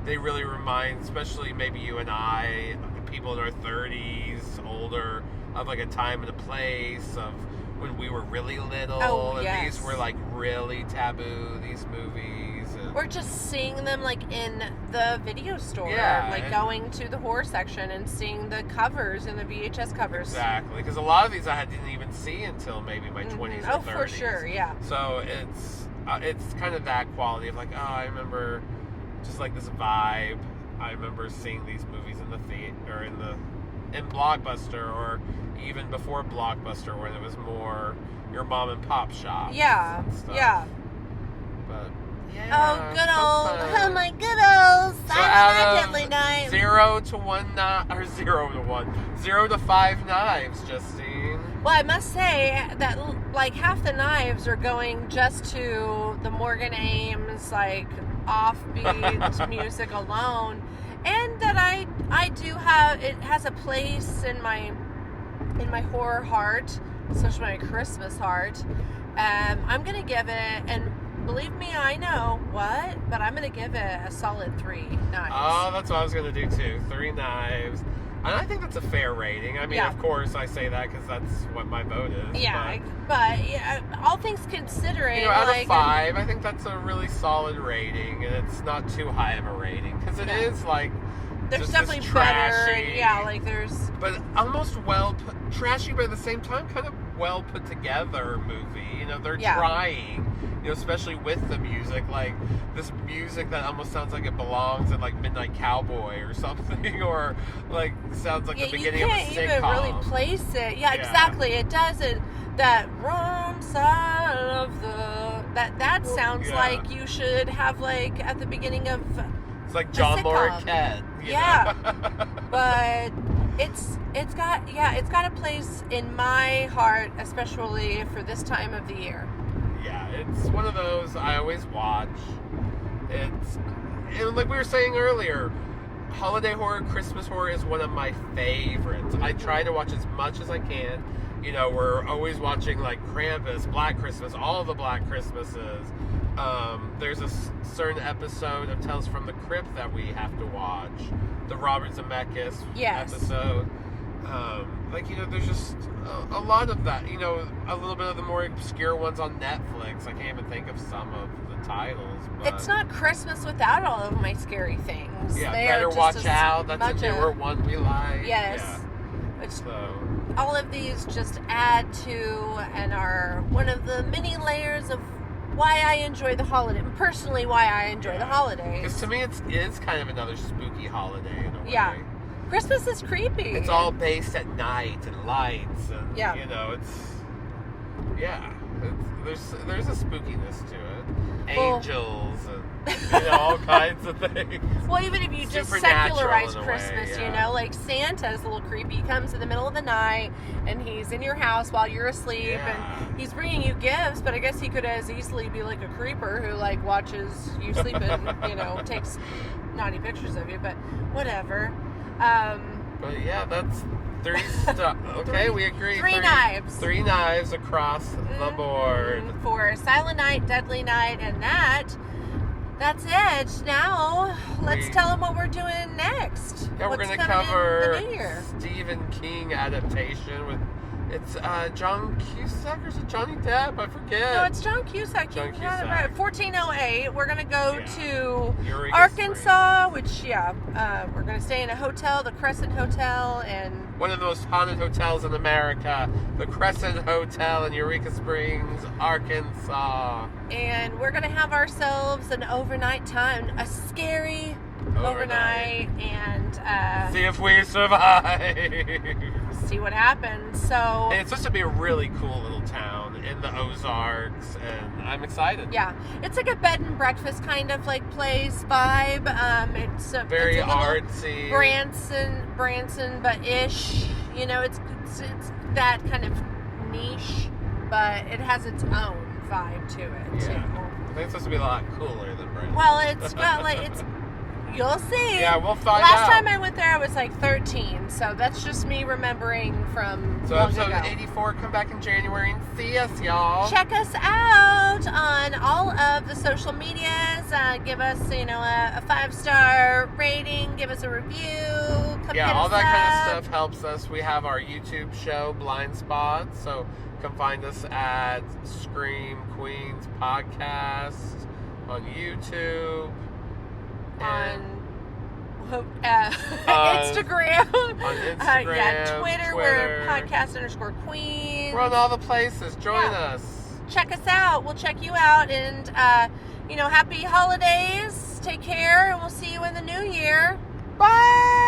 They really remind, especially maybe you and I, people in our 30s, older, of like a time and a place of when we were really little. Oh, and yes. these were like really taboo, these movies. And, or just seeing them like in the video store, Yeah, like and- going to the horror section and seeing the covers and the VHS covers. exactly, because a lot of these I didn't even see until maybe my 20s or 30s. Oh, for sure, yeah. So it's kind of that quality of like, oh, I remember just like this vibe. I remember seeing these movies in the theater, or in Blockbuster, or even before Blockbuster, when it was more your mom and pop shops. Yeah, and stuff. yeah. But yeah. Oh, good so old, fun. oh my good old So Silent out Night, of Deadly Night. 0 to 1 knife, or 0 to 1, 0 to 5 knives, Justine. Well, I must say that like half the knives are going just to the Morgan Ames like offbeat music alone, and that I do have, it has a place in my horror heart, especially my Christmas heart. I'm gonna give it, and believe me, I know what, but I'm gonna give it a solid 3 knives. Oh, that's what I was going to do too. 3 knives. And I think that's a fair rating. I mean, Yeah. of course, I say that because that's what my vote is. Yeah, but yeah, all things considering, Out like, of 5, I think that's a really solid rating, and it's not too high of a rating because it No. is like there's just definitely this better. trashy, Yeah, like there's. but almost trashy, but at the same time, kind of well put together movie. They're Yeah. trying. Especially with the music, like this music that almost sounds like it belongs in like Midnight Cowboy or something, or like sounds like the beginning of a sitcom. You can't even really place it. Yeah, Yeah. exactly. It does it. That wrong side of the that sounds Yeah. like you should have like at the beginning of. It's like John sitcom. Larroquette. Yeah. know? But it's got a place in my heart, especially for this time of the year. Yeah, it's one of those I always watch. And like we were saying earlier, holiday horror, Christmas horror is one of my favorites. I try to watch as much as I can. We're always watching like Krampus, Black Christmas, all the Black Christmases. There's a certain episode of Tales from the Crypt that we have to watch. The Robert Zemeckis Yes. episode. There's just a lot of that. A little bit of the more obscure ones on Netflix. I can't even think of some of the titles. But It's not Christmas without all of my scary things. Yeah, They are Better just Watch as Out. That's much a newer one we like. Yes. Yeah. Which So, all of these just add to and are one of the many layers of why I enjoy the holiday. Personally, why I enjoy the holidays. because to me, it is kind of another spooky holiday in a way. Yeah. Christmas is creepy. It's all based at night and lights, and Yeah. there's a spookiness to it. Well- Angels and all kinds of things. Well, even if you just Supernatural secularize in a way, Christmas, yeah. Like Santa's a little creepy. He comes in the middle of the night and he's in your house while you're asleep Yeah. and he's bringing you gifts, but I guess he could as easily be like a creeper who like watches you sleeping, takes naughty pictures of you, but whatever. But yeah, that's three stuff. Okay, we agree. Three knives. 3 knives across the board. For Silent Night, Deadly Night, and that's it. Now, let's tell them what we're doing next. Yeah, we're What's going to coming in cover the new year. Stephen King adaptation with John Cusack or is it Johnny Depp? I forget. No, it's John Cusack. John You got it Cusack. right. 1408. We're going to go to Eureka Arkansas, which, we're going to stay in a hotel, the Crescent Hotel, and one of the most haunted hotels in America, the Crescent Hotel in Eureka Springs, Arkansas. and we're going to have ourselves an overnight time, a scary overnight, and See if we survive. see what happens. So, And it's supposed to be a really cool little town in the Ozarks, and I'm excited. yeah, it's like a bed and breakfast kind of like place vibe. It's Very it's a little artsy. Branson, but ish. It's that kind of niche, but it has its own vibe to it too. Yeah. I think it's supposed to be a lot cooler than Brandon. Well, it's got you'll see. Yeah, we'll find Last out. time I went there, I was like 13, so that's just me remembering from So long episode ago. 84, come back in January and see us, y'all. Check us out on all of the social medias. Give us, a 5-star rating. Give us a review. Come Yeah, hit all us that kind up. of stuff helps us. We have our YouTube show, Blind Spot, so come find us at Scream Queens Podcast on YouTube. On On Instagram. On Instagram, yeah, Twitter. We're podcast_queens. We're on all the places. Join Yeah. us. Check us out. We'll check you out. And, happy holidays. Take care. And we'll see you in the new year. Bye!